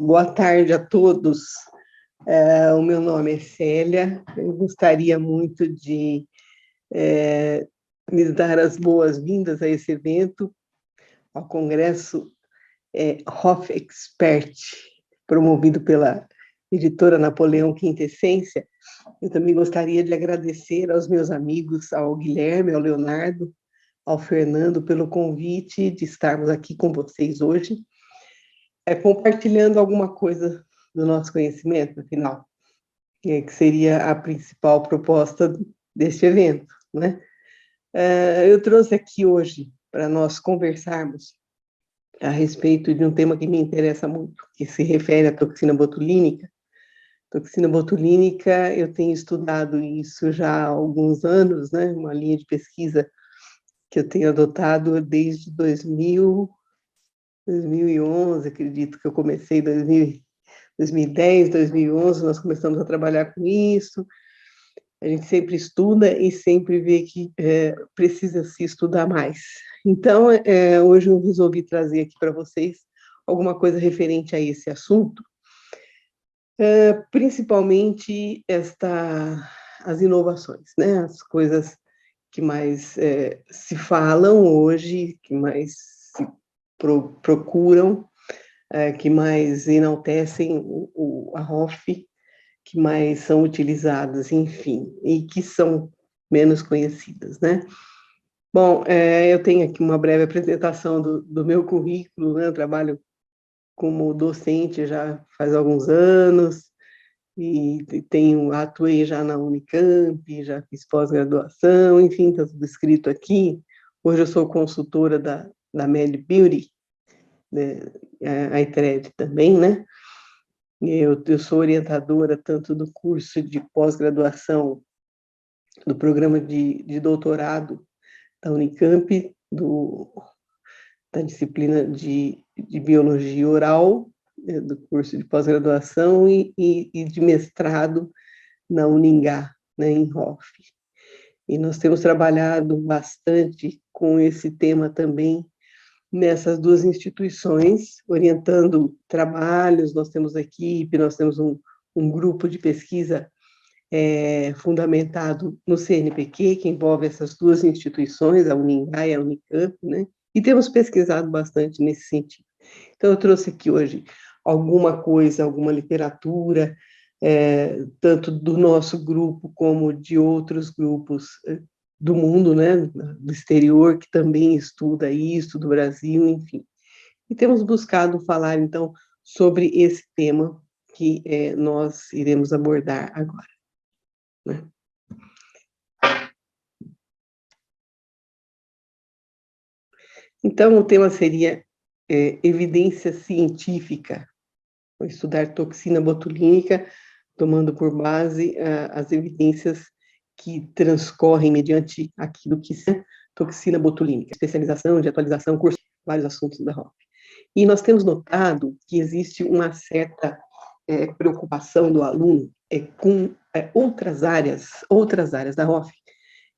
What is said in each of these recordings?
Boa tarde a todos. O meu nome é Célia. Eu gostaria muito de lhes dar as boas-vindas a esse evento, ao Congresso Hoff Expert, promovido pela editora Napoleão Quinta Essência. Eu também gostaria de agradecer aos meus amigos, ao Guilherme, ao Leonardo, ao Fernando, pelo convite de estarmos aqui com vocês hoje, compartilhando alguma coisa do nosso conhecimento, afinal, que seria a principal proposta deste evento, né? Eu trouxe aqui hoje para nós conversarmos a respeito de um tema que me interessa muito, que se refere à toxina botulínica. Toxina botulínica, eu tenho estudado isso já há alguns anos, né? Uma linha de pesquisa que eu tenho adotado desde 2011, acredito que eu comecei em 2010, 2011, nós começamos a trabalhar com isso. A gente sempre estuda e sempre vê que precisa se estudar mais. Então, hoje eu resolvi trazer aqui para vocês alguma coisa referente a esse assunto, principalmente as inovações, né? As coisas que mais se falam hoje, que mais se procuram, que mais enaltecem a Hoff, que mais são utilizadas, enfim, e que são menos conhecidas, né? Bom, eu tenho aqui uma breve apresentação do meu currículo, né? Eu trabalho como docente já faz alguns anos, e atuei já na Unicamp, já fiz pós-graduação, enfim, está tudo escrito aqui. Hoje eu sou consultora da Med Beauty, né, a ITRED também, né? Eu sou orientadora tanto do curso de pós-graduação, do programa de doutorado da Unicamp, da disciplina de biologia oral, do curso de pós-graduação e de mestrado na Uningá, né, em Hoff. E nós temos trabalhado bastante com esse tema também nessas duas instituições, orientando trabalhos. Nós temos equipe, nós temos um grupo de pesquisa fundamentado no CNPq, que envolve essas duas instituições, a Uningá e a Unicamp, né? E temos pesquisado bastante nesse sentido. Então, eu trouxe aqui hoje alguma coisa, alguma literatura, tanto do nosso grupo como de outros grupos do mundo, né, do exterior, que também estuda isso, do Brasil, enfim. E temos buscado falar, então, sobre esse tema que nós iremos abordar agora, né? Então, o tema seria evidência científica, vou estudar toxina botulínica, tomando por base as evidências que transcorrem mediante aquilo que é toxina botulínica, especialização, de atualização, curso, vários assuntos da Hoff. E nós temos notado que existe uma certa preocupação do aluno com outras áreas da Hoff,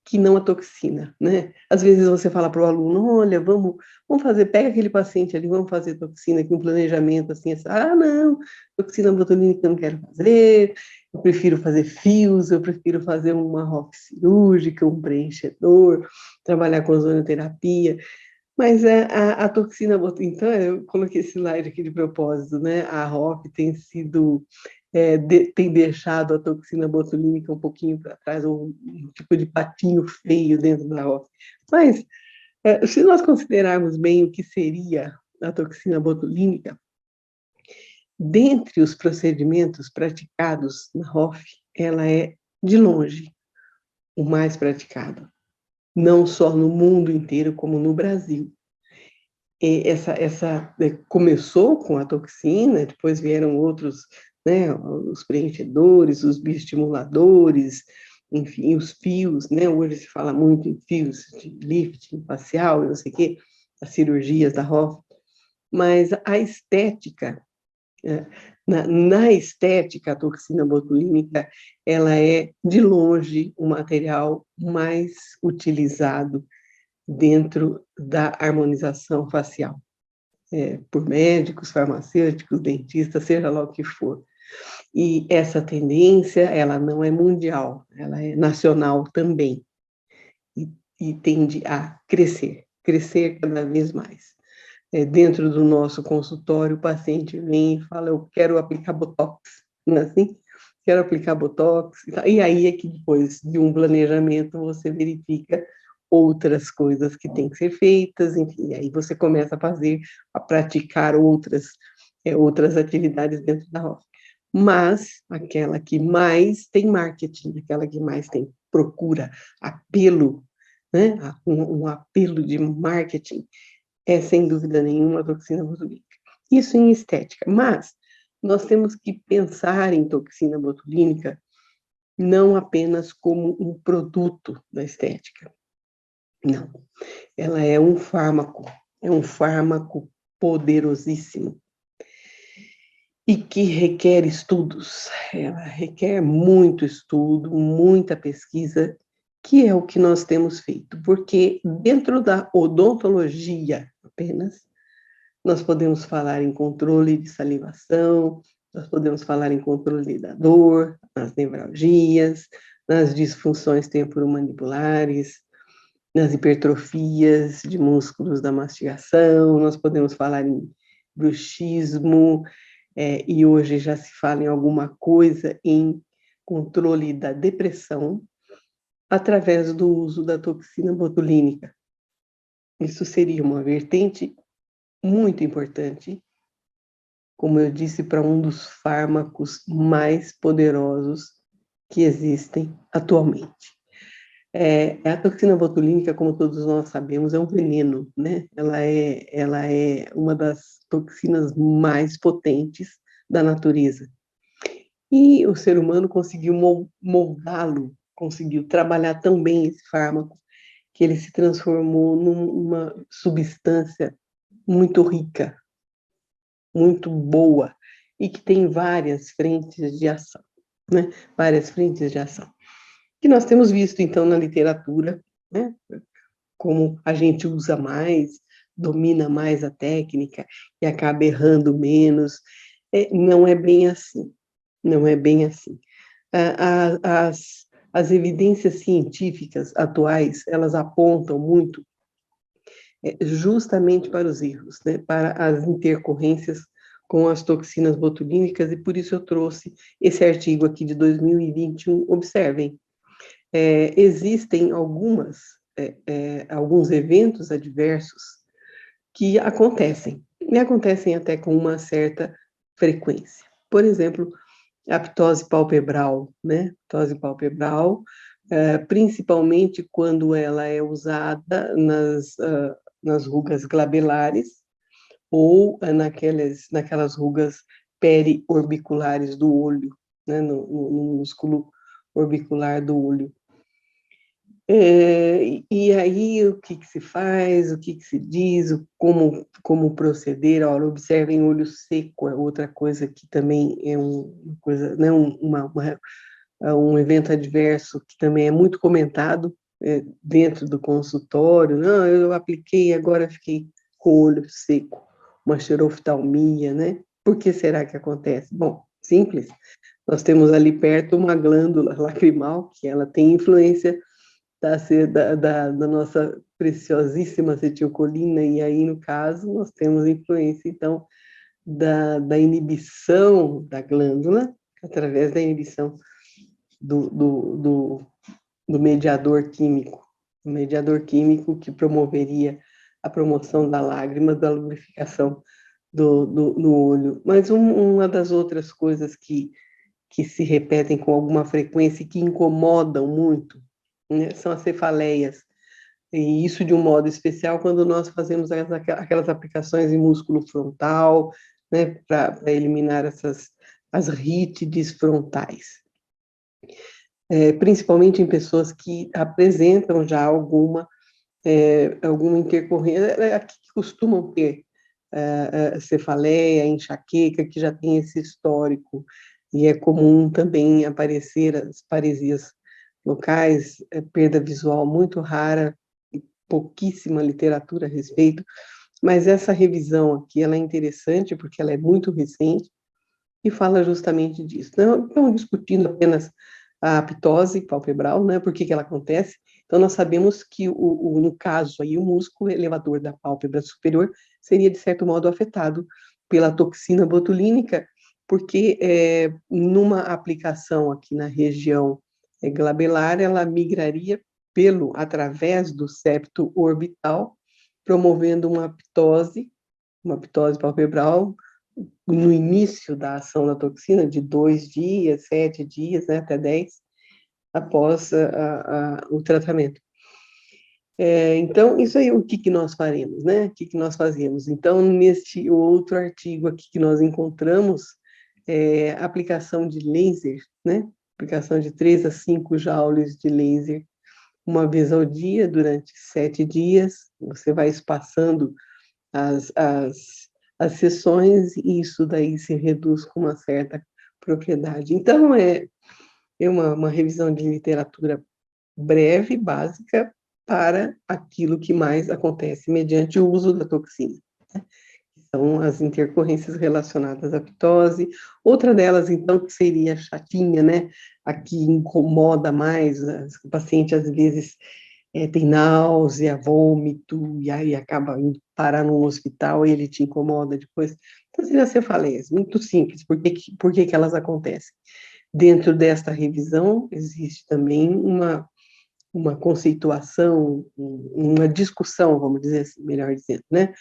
que não a toxina, né? Às vezes você fala para o aluno, olha, vamos fazer, pega aquele paciente ali, vamos fazer toxina aqui, um planejamento assim, não, toxina botulínica eu não quero fazer, eu prefiro fazer fios, eu prefiro fazer uma Hoff cirúrgica, um preenchedor, trabalhar com ozonoterapia, mas a toxina botulínica, então eu coloquei esse slide aqui de propósito, né? A Hoff tem sido tem deixado a toxina botulínica um pouquinho para trás, um tipo de patinho feio dentro da Hoff. Mas, se nós considerarmos bem o que seria a toxina botulínica, dentre os procedimentos praticados na Hoff, ela é, de longe, o mais praticado, não só no mundo inteiro, como no Brasil. Começou com a toxina, depois vieram outros, né, os preenchedores, os bioestimuladores, enfim, os fios, né, hoje se fala muito em fios de lifting facial, não sei o quê, as cirurgias da Hoff, mas a estética, na estética, a toxina botulínica, ela é, de longe, o material mais utilizado dentro da harmonização facial. por médicos, farmacêuticos, dentistas, seja lá o que for. E essa tendência, ela não é mundial, ela é nacional também, e tende a crescer cada vez mais. Dentro do nosso consultório, o paciente vem e fala, eu quero aplicar Botox, não é assim? Quero aplicar Botox, e aí é que depois de um planejamento você verifica outras coisas que têm que ser feitas, enfim, aí você começa a praticar outras atividades dentro da roça. Mas aquela que mais tem marketing, aquela que mais tem procura, apelo, né? Um apelo de marketing, é sem dúvida nenhuma a toxina botulínica. Isso em estética, mas nós temos que pensar em toxina botulínica não apenas como um produto da estética. Não, ela é um fármaco poderosíssimo e que requer estudos. Ela requer muito estudo, muita pesquisa, que é o que nós temos feito, porque dentro da odontologia apenas, nós podemos falar em controle de salivação, nós podemos falar em controle da dor, nas nevralgias, nas disfunções temporomandibulares, nas hipertrofias de músculos da mastigação, nós podemos falar em bruxismo, e hoje já se fala em alguma coisa em controle da depressão, através do uso da toxina botulínica. Isso seria uma vertente muito importante, como eu disse, para um dos fármacos mais poderosos que existem atualmente. A toxina botulínica, como todos nós sabemos, é um veneno, né? Ela é uma das toxinas mais potentes da natureza. E o ser humano conseguiu moldá-lo, conseguiu trabalhar tão bem esse fármaco, que ele se transformou numa substância muito rica, muito boa, e que tem várias frentes de ação, né? Várias frentes de ação. Que nós temos visto, então, na literatura, né? Como a gente usa mais, domina mais a técnica e acaba errando menos. Não é bem assim, não é bem assim. As evidências científicas atuais, elas apontam muito justamente para os erros, né? Para as intercorrências com as toxinas botulínicas, e por isso eu trouxe esse artigo aqui de 2021. Observem, existem alguns eventos adversos que acontecem, e acontecem até com uma certa frequência. Por exemplo, a ptose palpebral, né? Ptose palpebral, principalmente quando ela é usada nas rugas glabelares ou naquelas rugas periorbiculares do olho, né? No músculo orbicular do olho. E aí, o que se faz, o que se diz, como proceder? Olha, observem olho seco, é outra coisa que também é uma coisa, né, um evento adverso que também é muito comentado dentro do consultório. Não, eu apliquei, agora fiquei com o olho seco, uma xeroftalmia, né? Por que será que acontece? Bom, simples, nós temos ali perto uma glândula lacrimal, que ela tem influência da nossa preciosíssima acetilcolina, e aí, no caso, nós temos influência, então, da inibição da glândula, através da inibição do mediador químico, o mediador químico que promoveria a promoção da lágrima, da lubrificação do olho. Mas uma das outras coisas que se repetem com alguma frequência e que incomodam muito, né, são as cefaleias. E isso de um modo especial quando nós fazemos aquelas aplicações em músculo frontal, né, para eliminar as rítides frontais. Principalmente em pessoas que apresentam já alguma intercorrência, que costumam ter cefaleia, enxaqueca, que já tem esse histórico, e é comum também aparecer as paresias locais, perda visual muito rara, pouquíssima literatura a respeito, mas essa revisão aqui, ela é interessante porque ela é muito recente e fala justamente disso. Não estamos discutindo apenas a aptose palpebral, né, por que que ela acontece. Então, nós sabemos que, no caso aí, o músculo elevador da pálpebra superior seria, de certo modo, afetado pela toxina botulínica, porque numa aplicação aqui na região glabelar, ela migraria através do septo orbital, promovendo uma ptose palpebral, no início da ação da toxina, de 2 dias, 7 dias, né, até 10, após o tratamento. Então, isso aí, o que que nós faremos, né? O que que nós fazemos? Então, neste outro artigo aqui que nós encontramos, aplicação de laser, né? Aplicação de 3 a 5 joules de laser uma vez ao dia, durante 7 dias, você vai espaçando as sessões, e isso daí se reduz com uma certa propriedade. Então, é uma revisão de literatura breve, básica, para aquilo que mais acontece mediante o uso da toxina. São as intercorrências relacionadas à ptose. Outra delas, então, que seria chatinha, né? A que incomoda mais, o paciente às vezes tem náusea, vômito, e aí acaba indo parar num hospital e ele te incomoda depois. Então, seria cefaleias, muito simples. Por que que elas acontecem? Dentro desta revisão, existe também uma conceituação, uma discussão, vamos dizer assim, melhor dizendo, né?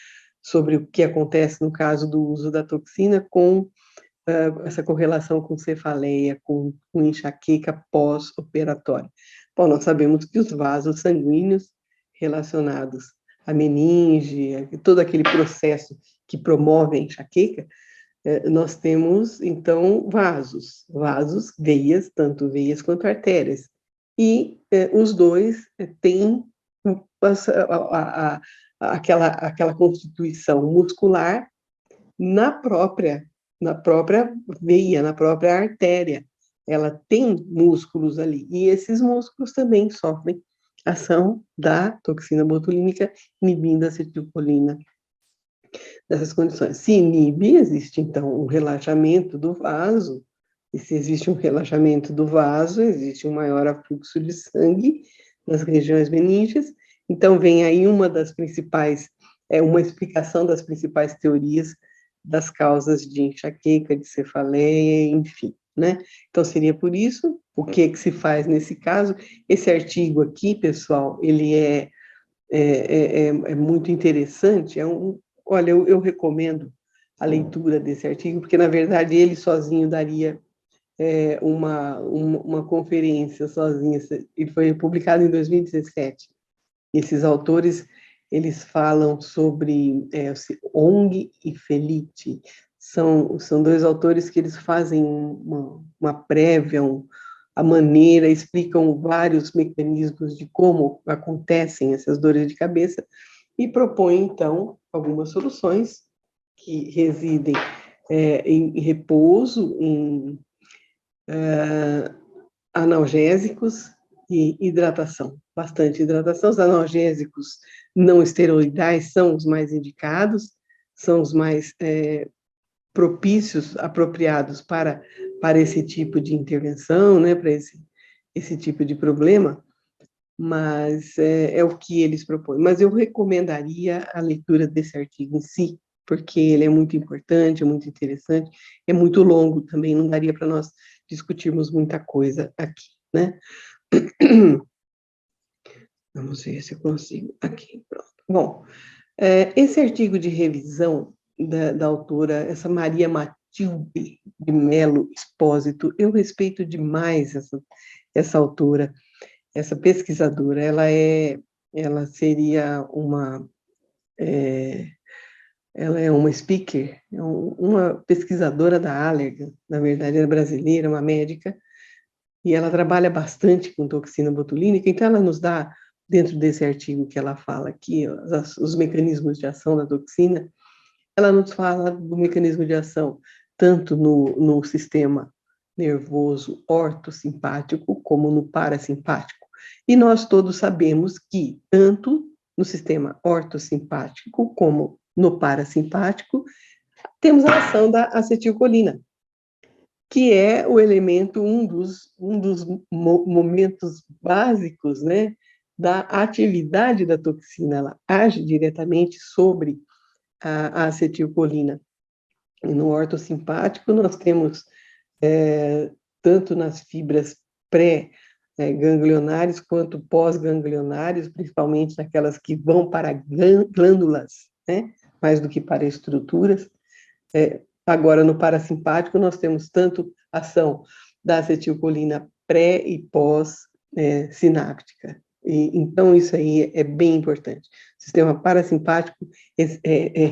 Sobre o que acontece no caso do uso da toxina com essa correlação com cefaleia, com enxaqueca pós-operatória. Bom, nós sabemos que os vasos sanguíneos relacionados à meninge, todo aquele processo que promove a enxaqueca, nós temos, então, vasos, veias, tanto veias quanto artérias. E os dois têm aquela constituição muscular na própria veia, na própria artéria. Ela tem músculos ali, e esses músculos também sofrem ação da toxina botulínica, inibindo a acetilcolina nessas condições. Se inibe, existe então um relaxamento do vaso, e se existe um relaxamento do vaso, existe um maior afluxo de sangue nas regiões meníngeas. Então, vem aí uma explicação das principais teorias das causas de enxaqueca, de cefaleia, enfim, né? Então, seria por isso. O que se faz nesse caso? Esse artigo aqui, pessoal, ele é muito interessante. Olha, eu recomendo a leitura desse artigo, porque, na verdade, ele sozinho daria uma conferência sozinho. Ele foi publicado em 2017. Esses autores, eles falam sobre Ong e Felitti. São 2 autores que eles fazem uma prévia, a maneira, explicam vários mecanismos de como acontecem essas dores de cabeça e propõem, então, algumas soluções que residem em repouso, em analgésicos e hidratação, bastante hidratação. Os analgésicos não esteroidais são os mais indicados, são os mais propícios, apropriados para esse tipo de intervenção, né, para esse tipo de problema, mas é o que eles propõem. Mas eu recomendaria a leitura desse artigo em si, porque ele é muito importante, é muito interessante, é muito longo também, não daria para nós discutirmos muita coisa aqui, né? Vamos ver se eu consigo. Aqui, pronto. Bom, esse artigo de revisão da autora, essa Maria Matilde de Melo Espósito, eu respeito demais essa autora, essa pesquisadora. Ela seria ela é uma speaker, uma pesquisadora da Allergan, na verdade, ela é brasileira, uma médica, e ela trabalha bastante com toxina botulínica, então ela nos dá, dentro desse artigo que ela fala aqui, os mecanismos de ação da toxina, ela nos fala do mecanismo de ação tanto no sistema nervoso ortossimpático como no parasimpático. E nós todos sabemos que tanto no sistema ortossimpático como no parasimpático, temos a ação da acetilcolina, que é o elemento, um dos momentos básicos, né, da atividade da toxina. Ela age diretamente sobre a acetilcolina. E no ortossimpático, nós temos, tanto nas fibras pré-ganglionares quanto pós-ganglionares, principalmente naquelas que vão para glândulas, né, mais do que para estruturas. Agora, no parasimpático, nós temos tanto ação da acetilcolina pré e pós-sináptica. Então, isso aí é bem importante. O sistema parasimpático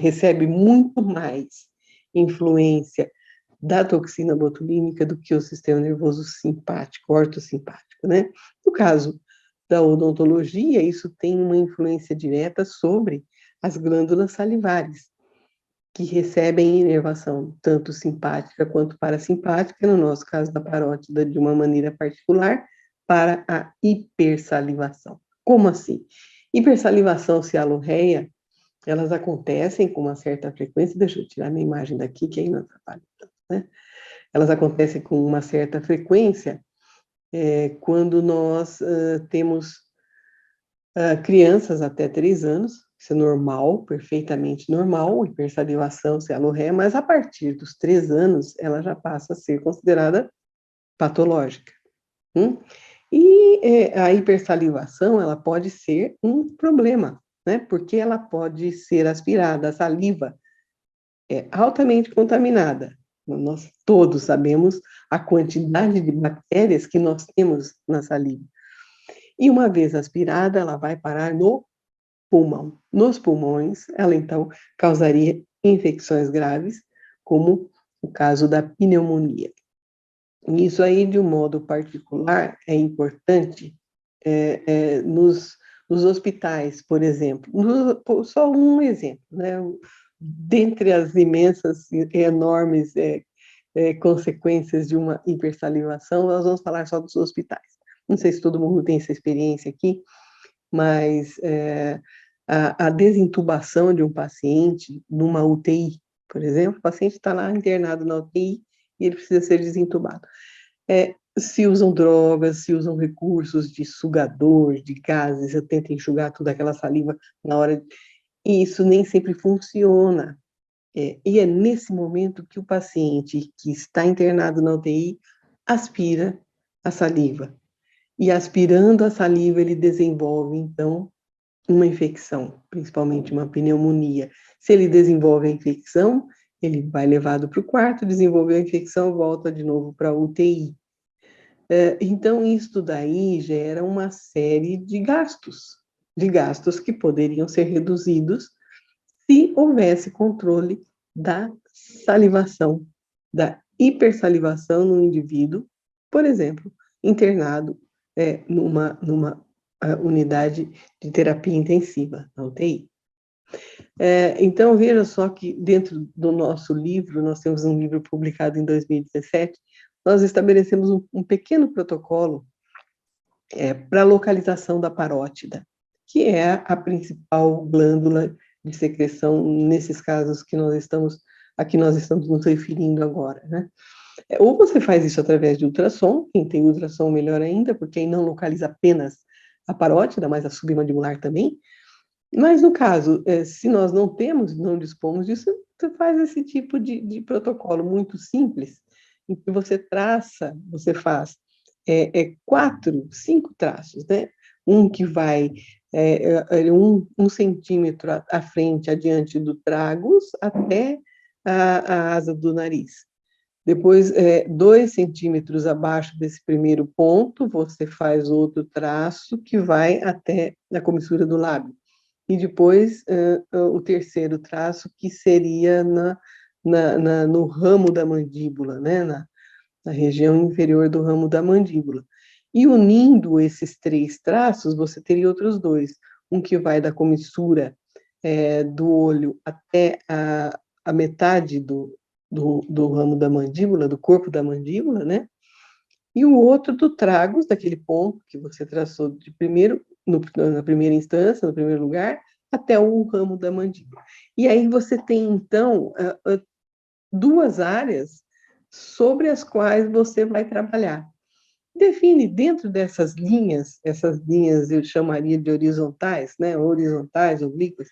recebe muito mais influência da toxina botulínica do que o sistema nervoso simpático, ortossimpático, né? No caso da odontologia, isso tem uma influência direta sobre as glândulas salivares, que recebem inervação tanto simpática quanto parasimpática, no nosso caso da parótida, de uma maneira particular, para a hipersalivação. Como assim? Hipersalivação cialorreia, elas acontecem com uma certa frequência, deixa eu tirar minha imagem daqui, que aí não atrapalha tanto, né? Elas acontecem com uma certa frequência quando nós temos crianças até 3 anos, isso é normal, perfeitamente normal, hipersalivação, cialorreia, mas a partir dos 3 anos, ela já passa a ser considerada patológica. E a hipersalivação, ela pode ser um problema, né? Porque ela pode ser aspirada, a saliva é altamente contaminada. Nós todos sabemos a quantidade de bactérias que nós temos na saliva. E uma vez aspirada, ela vai parar no pulmão. Nos pulmões, ela então causaria infecções graves, como o caso da pneumonia. Isso aí, de um modo particular, é importante nos hospitais, por exemplo. Só um exemplo, né? Dentre as imensas e enormes consequências de uma hipersalivação, nós vamos falar só dos hospitais. Não sei se todo mundo tem essa experiência aqui, mas a desintubação de um paciente numa UTI, por exemplo, o paciente está lá internado na UTI e ele precisa ser desentubado. Se usam drogas, se usam recursos de sugador, de gases, eu tento enxugar toda aquela saliva na hora, e isso nem sempre funciona. E é nesse momento que o paciente que está internado na UTI aspira a saliva. E aspirando a saliva, ele desenvolve, então, uma infecção, principalmente uma pneumonia. Se ele desenvolve a infecção, ele vai levado para o quarto, desenvolveu a infecção, volta de novo para a UTI. Então, isso daí gera uma série de gastos que poderiam ser reduzidos se houvesse controle da salivação, da hipersalivação no indivíduo, por exemplo, internado numa unidade de terapia intensiva, na UTI. Então, veja só que dentro do nosso livro, nós temos um livro publicado em 2017, nós estabelecemos um pequeno protocolo para a localização da parótida, que é a principal glândula de secreção nesses casos que nós estamos nos referindo agora, né? Ou você faz isso através de ultrassom, quem tem ultrassom melhor ainda, porque aí não localiza apenas a parótida, mas a submandibular também. Mas no caso, se nós não dispomos disso, você faz esse tipo de protocolo muito simples, em que você faz 4, 5 traços, né? Um que vai 1 centímetro à frente, adiante do tragus, até a asa do nariz. Depois, 2 centímetros abaixo desse primeiro ponto, você faz outro traço que vai até a comissura do lábio. E depois, o terceiro traço, que seria no ramo da mandíbula, né? Na região inferior do ramo da mandíbula. E unindo esses 3 traços, você teria outros 2. Um que vai da comissura do olho até a metade do ramo da mandíbula, do corpo da mandíbula, né? E o outro do tragus, daquele ponto que você traçou na primeira instância, no primeiro lugar, até o ramo da mandíbula. E aí você tem, então, duas áreas sobre as quais você vai trabalhar. Define dentro dessas linhas, essas linhas eu chamaria de horizontais, né? Horizontais, oblíquas,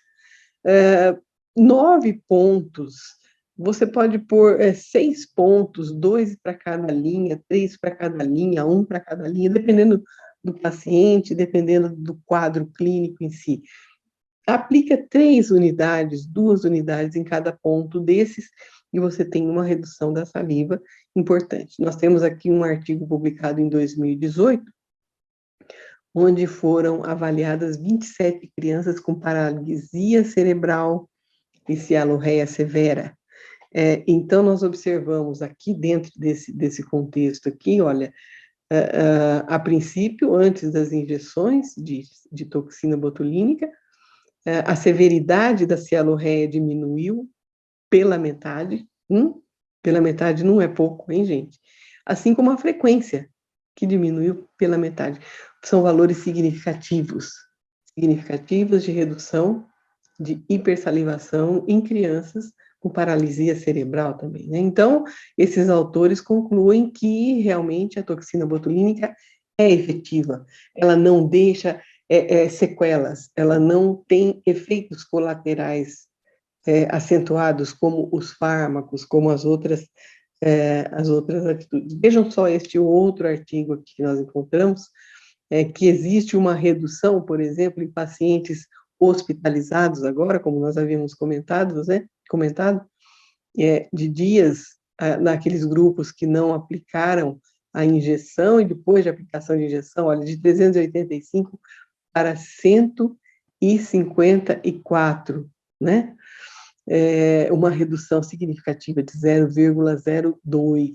9 pontos. Você pode pôr 6 pontos, 2 para cada linha, 3 para cada linha, 1 para cada linha, dependendo do paciente, dependendo do quadro clínico em si. Aplica 3 unidades, 2 unidades em cada ponto desses, e você tem uma redução da saliva importante. Nós temos aqui um artigo publicado em 2018, onde foram avaliadas 27 crianças com paralisia cerebral e cialorreia severa. Então, nós observamos aqui, dentro desse contexto aqui, olha, a princípio, antes das injeções de toxina botulínica, a severidade da cialorreia diminuiu pela metade. Pela metade não é pouco, hein, gente? Assim como a frequência, que diminuiu pela metade. São valores significativos de redução de hipersalivação em crianças com paralisia cerebral também, né? Então, esses autores concluem que realmente a toxina botulínica é efetiva, ela não deixa sequelas, ela não tem efeitos colaterais acentuados como os fármacos, como as outras atitudes. Vejam só este outro artigo aqui que nós encontramos, que existe uma redução, por exemplo, em pacientes hospitalizados agora, como nós havíamos comentado, de dias naqueles grupos que não aplicaram a injeção, e depois de aplicação de injeção, olha, de 385 para 154, né? Uma redução significativa de 0,02.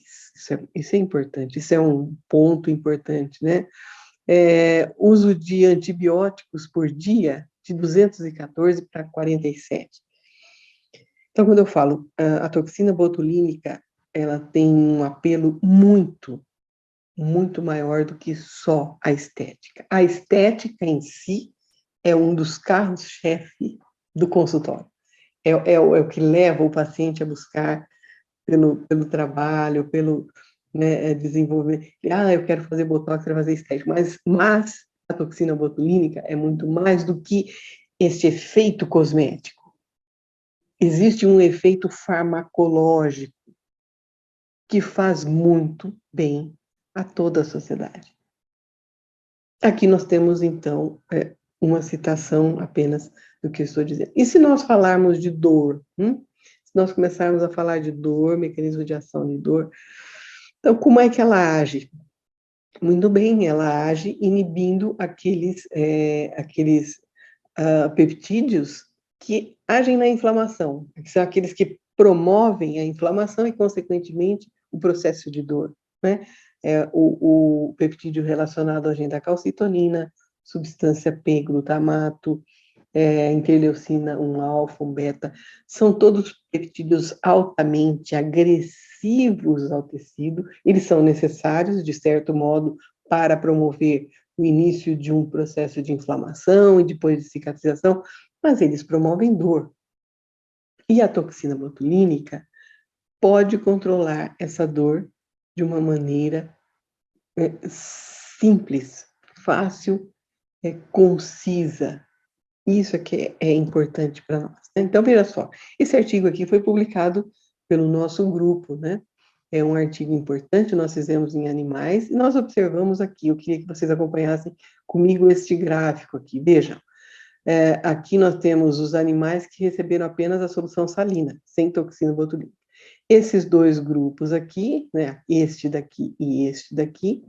Isso é importante, isso é um ponto importante, né? Uso de antibióticos por dia, de 214 para 47. Então, quando eu falo a toxina botulínica, ela tem um apelo muito, muito maior do que só a estética. A estética em si é um dos carros-chefe do consultório. É o que leva o paciente a buscar pelo trabalho, pelo desenvolvimento. Eu quero fazer botox, quero fazer estética. Mas a toxina botulínica é muito mais do que esse efeito cosmético. Existe um efeito farmacológico que faz muito bem a toda a sociedade. Aqui nós temos, então, uma citação apenas do que eu estou dizendo. E se nós falarmos de dor? Se nós começarmos a falar de dor, mecanismo de ação de dor, então, como é que ela age? Muito bem, ela age inibindo aqueles peptídeos que agem na inflamação, que são aqueles que promovem a inflamação e, consequentemente, o processo de dor, né? O peptídeo relacionado à agente da calcitonina, substância P, glutamato, interleucina 1-alfa, 1-beta, são todos peptídeos altamente agressivos ao tecido, eles são necessários, de certo modo, para promover o início de um processo de inflamação e depois de cicatrização, mas eles promovem dor. E a toxina botulínica pode controlar essa dor de uma maneira simples, fácil, concisa. Isso aqui é importante para nós. Né? Então, veja só, esse artigo aqui foi publicado pelo nosso grupo, né? É um artigo importante, nós fizemos em animais, e nós observamos aqui, eu queria que vocês acompanhassem comigo este gráfico aqui, vejam. Aqui nós temos os animais que receberam apenas a solução salina, sem toxina botulínica. Esses dois grupos aqui, né, este daqui e este daqui,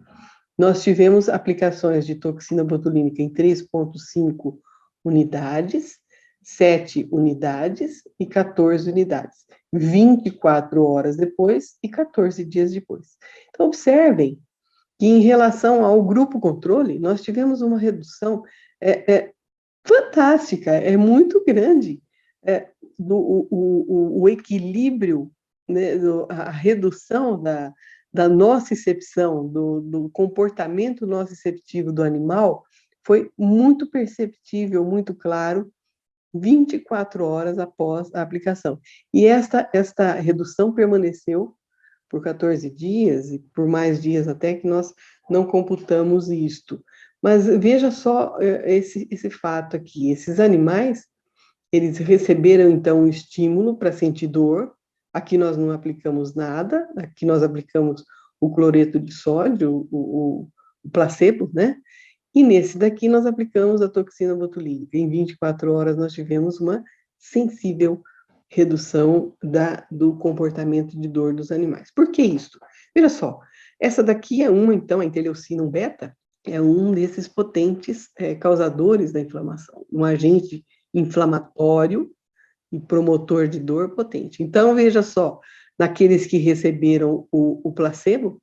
nós tivemos aplicações de toxina botulínica em 3,5 unidades, 7 unidades e 14 unidades, 24 horas depois e 14 dias depois. Então, observem que, em relação ao grupo controle, nós tivemos uma redução fantástica, muito grande, o equilíbrio, né, a redução da nocicepção, do comportamento nociceptivo do animal, foi muito perceptível, muito claro, 24 horas após a aplicação. E esta redução permaneceu por 14 dias, e por mais dias até, que nós não computamos isto. Mas veja só esse fato aqui, esses animais, eles receberam, então, um estímulo para sentir dor. Aqui nós não aplicamos nada, aqui nós aplicamos o cloreto de sódio, o placebo, né? E nesse daqui nós aplicamos a toxina botulínica. Em 24 horas nós tivemos uma sensível redução do comportamento de dor dos animais. Por que isso? Veja só, essa daqui é uma, então, a interleucina 1 beta, é um desses potentes causadores da inflamação, um agente inflamatório e promotor de dor potente. Então, veja só, naqueles que receberam o placebo,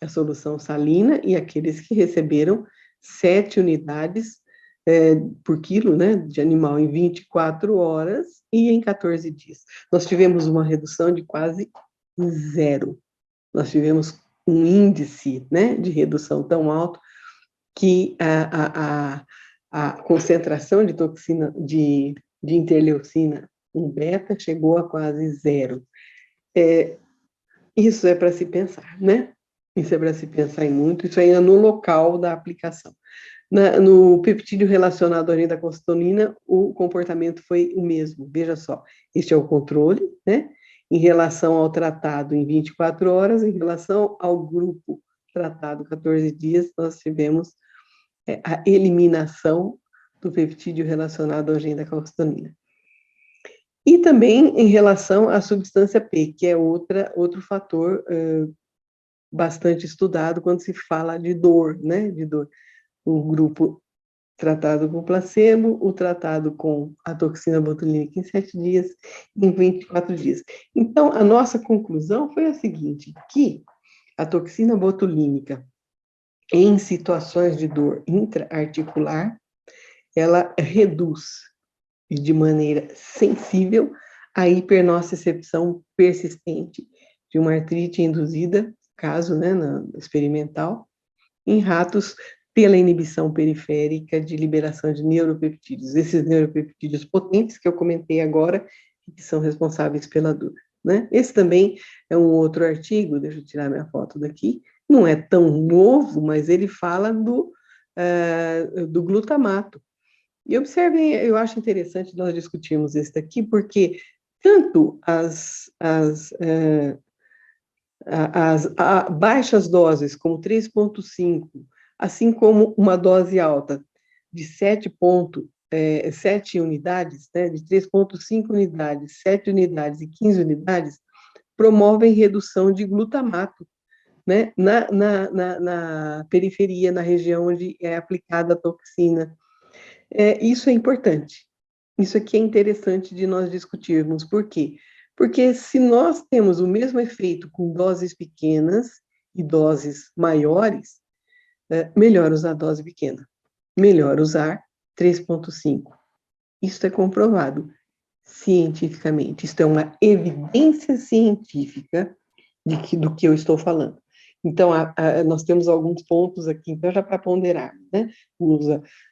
a solução salina, e aqueles que receberam 7 unidades por quilo, né, de animal em 24 horas e em 14 dias. Nós tivemos uma redução de quase zero. Nós tivemos um índice, né, de redução tão alto que a concentração de toxina, de interleucina 1 beta chegou a quase zero. Isso é para se pensar, né? Isso é para se pensar em muito, isso ainda no local da aplicação. No peptídeo relacionado à ornidacostonina, o comportamento foi o mesmo. Veja só, este é o controle, né? Em relação ao tratado em 24 horas, em relação ao grupo tratado 14 dias, nós tivemos a eliminação do peptídeo relacionado à ornidacostonina. E também em relação à substância P, que é outro fator bastante estudado quando se fala de dor, né? De dor. Um grupo tratado com placebo, o tratado com a toxina botulínica em 7 dias, em 24 dias. Então, a nossa conclusão foi a seguinte, que a toxina botulínica, em situações de dor intraarticular, ela reduz de maneira sensível a hipernocicepção persistente de uma artrite induzida, caso, né, experimental, em ratos pela inibição periférica de liberação de neuropeptídeos, esses neuropeptídeos potentes que eu comentei agora, que são responsáveis pela dor, né? Esse também é um outro artigo, deixa eu tirar minha foto daqui, não é tão novo, mas ele fala do glutamato. E observem, eu acho interessante nós discutirmos esse daqui, porque tanto as baixas doses, como 3,5, assim como uma dose alta de 7 unidades, né, de 3,5 unidades, 7 unidades e 15 unidades, promovem redução de glutamato, né, na periferia, na região onde é aplicada a toxina. Isso é importante. Isso aqui é interessante de nós discutirmos. Por quê? Porque se nós temos o mesmo efeito com doses pequenas e doses maiores, melhor usar dose pequena. Melhor usar 3,5. Isso é comprovado cientificamente. Isso é uma evidência científica do que eu estou falando. Então, nós temos alguns pontos aqui, então, já para ponderar, né?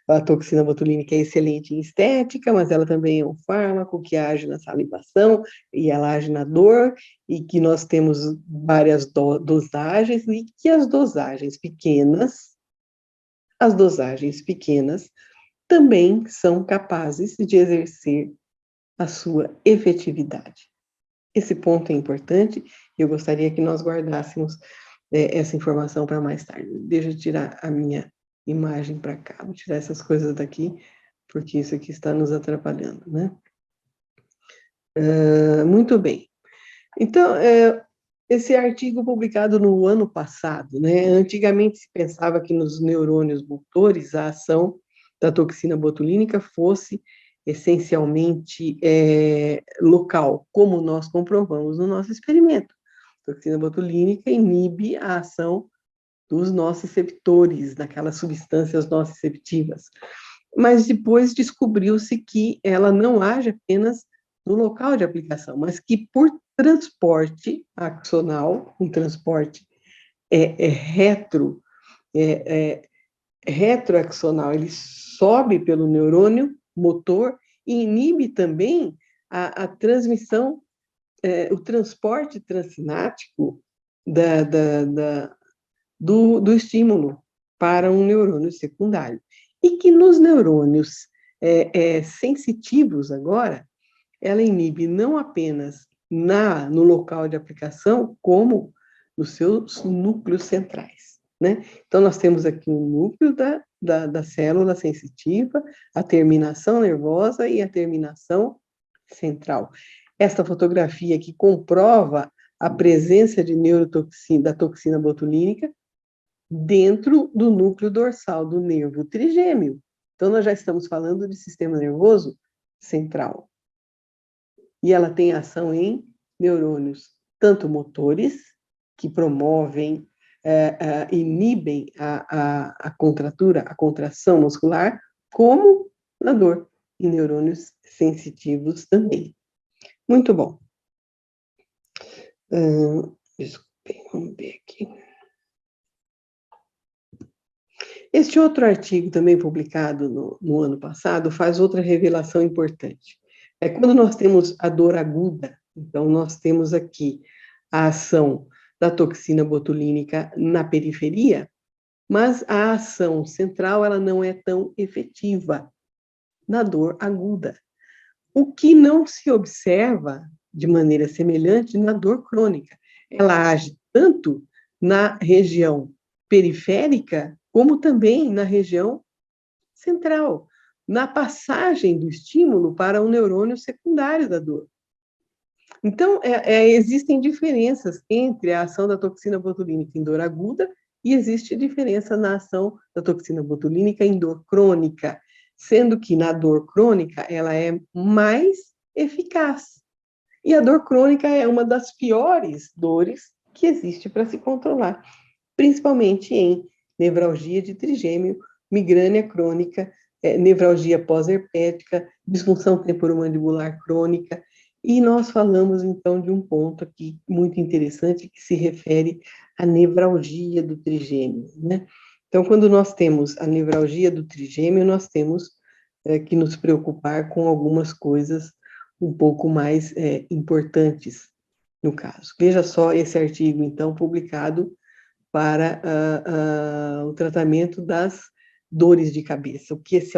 A toxina botulínica é excelente em estética, mas ela também é um fármaco que age na salivação e ela age na dor, e que nós temos várias dosagens, e que as dosagens pequenas também são capazes de exercer a sua efetividade. Esse ponto é importante e eu gostaria que nós guardássemos essa informação para mais tarde. Deixa eu tirar a minha imagem para cá, vou tirar essas coisas daqui, porque isso aqui está nos atrapalhando, né? Muito bem. Então, esse artigo publicado no ano passado, né? Antigamente se pensava que nos neurônios motores a ação da toxina botulínica fosse essencialmente local, como nós comprovamos no nosso experimento. A toxina botulínica inibe a ação dos nociceptores, daquelas substâncias nociceptivas. Mas depois descobriu-se que ela não age apenas no local de aplicação, mas que por transporte axonal, um transporte retroaxonal, ele sobe pelo neurônio motor e inibe também a transmissão, o transporte transsináptico do estímulo para um neurônio secundário. E que nos neurônios sensitivos agora, ela inibe não apenas no local de aplicação, como nos seus núcleos centrais, né? Então, nós temos aqui o núcleo da célula sensitiva, a terminação nervosa e a terminação central. Esta fotografia aqui comprova a presença de neurotoxina, da toxina botulínica, dentro do núcleo dorsal do nervo trigêmeo. Então, nós já estamos falando de sistema nervoso central. E ela tem ação em neurônios, tanto motores, que promovem, inibem a contratura, a contração muscular, como na dor, e neurônios sensitivos também. Muito bom. Desculpem, vamos ver aqui. Este outro artigo, também publicado no ano passado, faz outra revelação importante. Quando nós temos a dor aguda, então nós temos aqui a ação da toxina botulínica na periferia, mas a ação central ela não é tão efetiva na dor aguda. O que não se observa de maneira semelhante na dor crônica. Ela age tanto na região periférica, como também na região central, na passagem do estímulo para o neurônio secundário da dor. Então, existem diferenças entre a ação da toxina botulínica em dor aguda e existe diferença na ação da toxina botulínica em dor crônica, sendo que na dor crônica ela é mais eficaz. E a dor crônica é uma das piores dores que existe para se controlar, principalmente em nevralgia de trigêmeo, migrânia crônica, nevralgia pós-herpética, disfunção temporomandibular crônica. E nós falamos, então, de um ponto aqui muito interessante que se refere à nevralgia do trigêmeo, né? Então, quando nós temos a nevralgia do trigêmeo, nós temos que nos preocupar com algumas coisas um pouco mais importantes no caso. Veja só esse artigo, então, publicado para o tratamento das dores de cabeça. O que este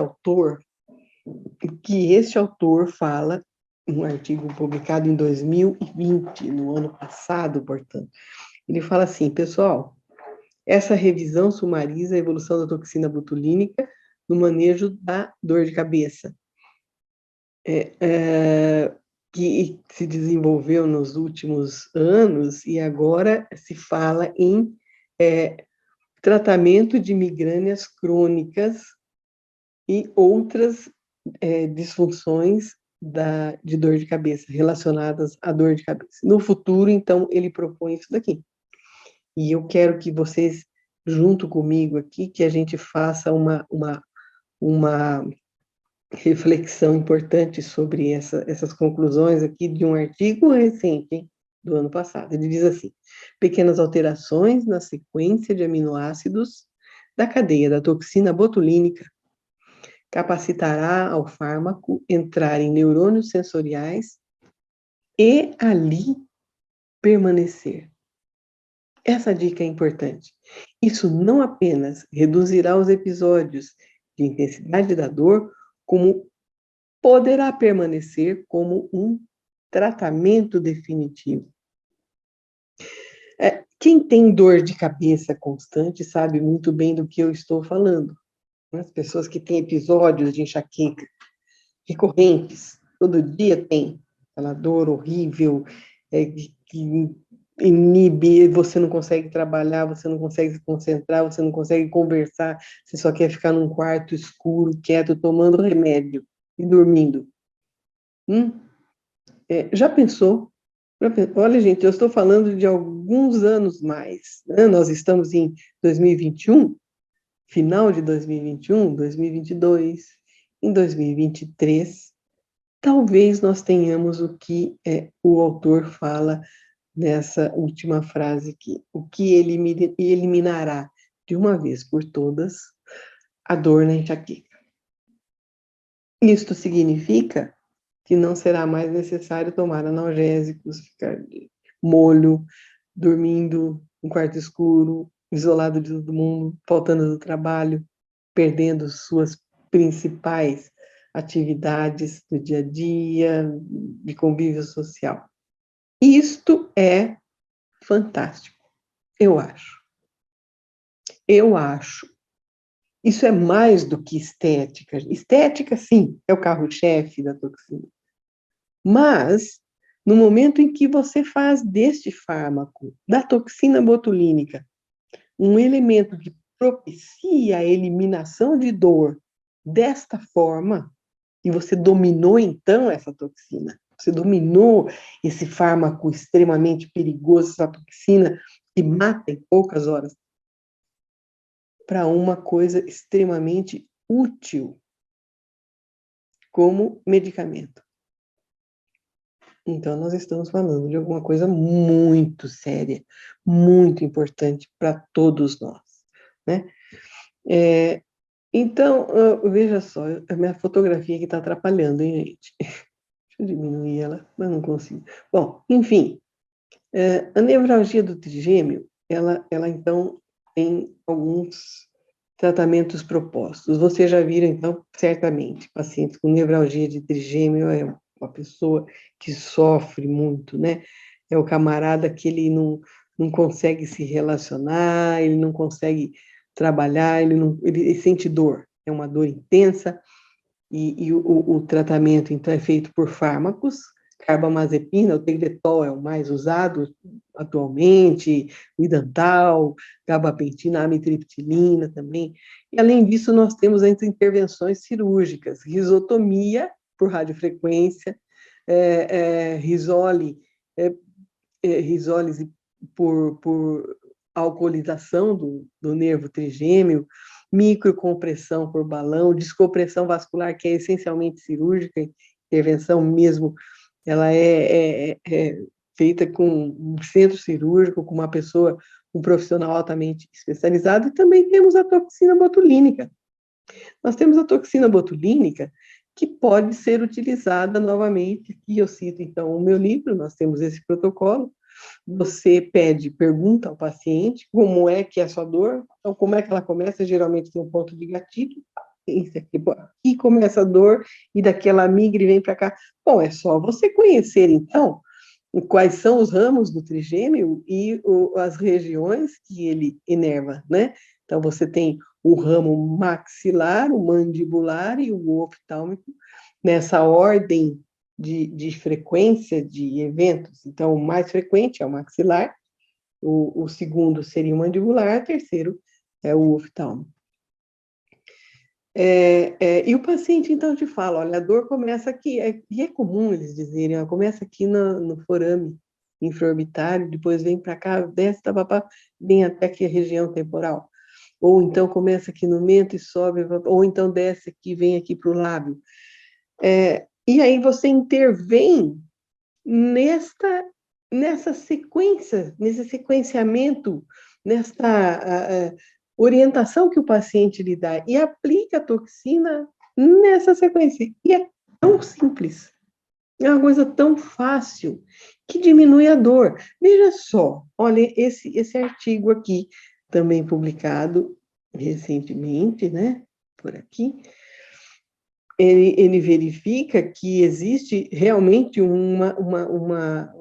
autor fala, um artigo publicado em 2020, no ano passado, portanto. Ele fala assim, pessoal, essa revisão sumariza a evolução da toxina botulínica no manejo da dor de cabeça, que se desenvolveu nos últimos anos e agora se fala em tratamento de migrânias crônicas e outras disfunções de dor de cabeça, relacionadas à dor de cabeça. No futuro, então, ele propõe isso daqui. E eu quero que vocês, junto comigo aqui, que a gente faça uma reflexão importante sobre essas conclusões aqui de um artigo recente, hein, do ano passado. Ele diz assim, pequenas alterações na sequência de aminoácidos da cadeia da toxina botulínica capacitará ao fármaco entrar em neurônios sensoriais e ali permanecer. Essa dica é importante. Isso não apenas reduzirá os episódios de intensidade da dor, como poderá permanecer como um tratamento definitivo. Quem tem dor de cabeça constante sabe muito bem do que eu estou falando. As pessoas que têm episódios de enxaqueca recorrentes, todo dia tem aquela dor horrível, que inibe, você não consegue trabalhar, você não consegue se concentrar, você não consegue conversar, você só quer ficar num quarto escuro, quieto, tomando remédio e dormindo. Já pensou? Olha, gente, eu estou falando de alguns anos mais, né? Nós estamos em 2021, final de 2021, 2022, em 2023, talvez nós tenhamos o que o autor fala nessa última frase aqui, o que eliminará de uma vez por todas a dor na enxaqueca. Isto significa que não será mais necessário tomar analgésicos, ficar de molho, dormindo em quarto escuro, isolado de todo mundo, faltando do trabalho, perdendo suas principais atividades do dia a dia, de convívio social. Isto é fantástico, eu acho. Eu acho. Isso é mais do que estética. Estética, sim, é o carro-chefe da toxina. Mas, no momento em que você faz deste fármaco, da toxina botulínica, um elemento que propicia a eliminação de dor desta forma, e você dominou, então, essa toxina, você dominou esse fármaco extremamente perigoso, essa toxina que mata em poucas horas, para uma coisa extremamente útil, como medicamento. Então, nós estamos falando de alguma coisa muito séria, muito importante para todos nós, né? Então, veja só, a minha fotografia aqui está atrapalhando, hein, gente? Deixa eu diminuir ela, mas não consigo. Bom, enfim, a nevralgia do trigêmeo, ela então tem alguns tratamentos propostos. Vocês já viram, então, certamente, pacientes com nevralgia de trigêmeo é uma pessoa que sofre muito, né? É o camarada que ele não consegue se relacionar, ele não consegue trabalhar, ele sente dor, é uma dor intensa, e o tratamento, então, é feito por fármacos, carbamazepina, o Tegretol é o mais usado atualmente, o Idantal, gabapentina, amitriptilina também. E, além disso, nós temos as intervenções cirúrgicas, risotomia por radiofrequência, risólise por alcoolização do nervo trigêmeo, microcompressão por balão, descompressão vascular, que é essencialmente cirúrgica, intervenção mesmo, ela é feita com um centro cirúrgico, com uma pessoa, um profissional altamente especializado, e também temos a toxina botulínica. Nós temos a toxina botulínica, que pode ser utilizada novamente, e eu cito, então, o meu livro, nós temos esse protocolo, você pergunta ao paciente como é que é a sua dor, então como é que ela começa, geralmente tem um ponto de gatilho, aqui começa a dor, e daqui ela migra e vem para cá. Bom, é só você conhecer, então, quais são os ramos do trigêmeo e as regiões que ele inerva, né? Então, você tem o ramo maxilar, o mandibular e o oftálmico, nessa ordem de frequência de eventos. Então, o mais frequente é o maxilar, o segundo seria o mandibular, o terceiro é o oftálmico. E o paciente, então, te fala, olha, a dor começa aqui, e é comum eles dizerem, ó, começa aqui no forame infraorbitário, depois vem para cá, desce, vem até aqui a região temporal. Ou então começa aqui no mento e sobe, ou então desce aqui, vem aqui para o lábio. E aí você intervém nessa sequência, nesse sequenciamento, nessa orientação que o paciente lhe dá, e aplica a toxina nessa sequência. E é tão simples, é uma coisa tão fácil, que diminui a dor. Veja só, olha esse artigo aqui, também publicado recentemente, né, por aqui, ele verifica que existe realmente uma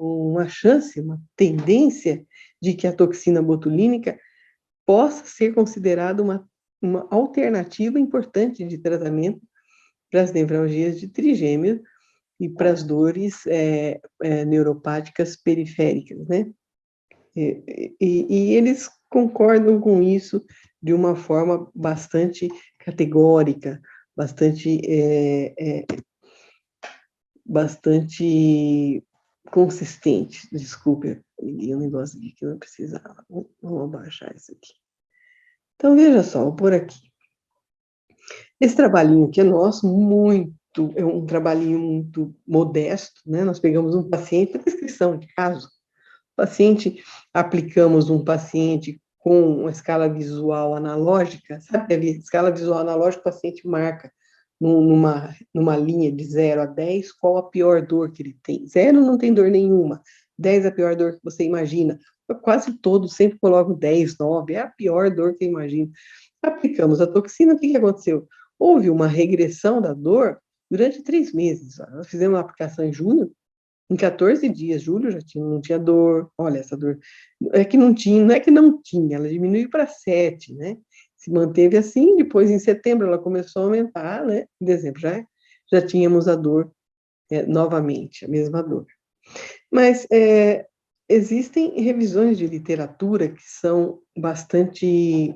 chance, uma tendência de que a toxina botulínica possa ser considerada uma alternativa importante de tratamento para as nevralgias de trigêmeo e para as dores neuropáticas periféricas, né? E eles concordam com isso de uma forma bastante categórica, bastante consistente. Desculpe, liguei um negócio aqui que não precisava. Vamos abaixar isso aqui. Então, veja só, vou pôr aqui. Esse trabalhinho aqui é nosso, é um trabalhinho muito modesto, né? Nós pegamos um paciente, descrição de caso, aplicamos um paciente com uma escala visual analógica, sabe? A escala visual analógica, o paciente marca numa linha de 0 a 10, qual a pior dor que ele tem? 0 não tem dor nenhuma, 10 é a pior dor que você imagina. Quase todos sempre colocam 10, 9, é a pior dor que eu imagino. Aplicamos a toxina, o que aconteceu? Houve uma regressão da dor durante 3 meses. Nós fizemos uma aplicação em julho, em 14 dias, julho já não tinha dor. Olha, essa dor é que não tinha, não é que não tinha, ela diminuiu para 7, né? Se manteve assim, depois em setembro ela começou a aumentar, né? Em dezembro já tínhamos a dor novamente, a mesma dor. Mas existem revisões de literatura que são bastante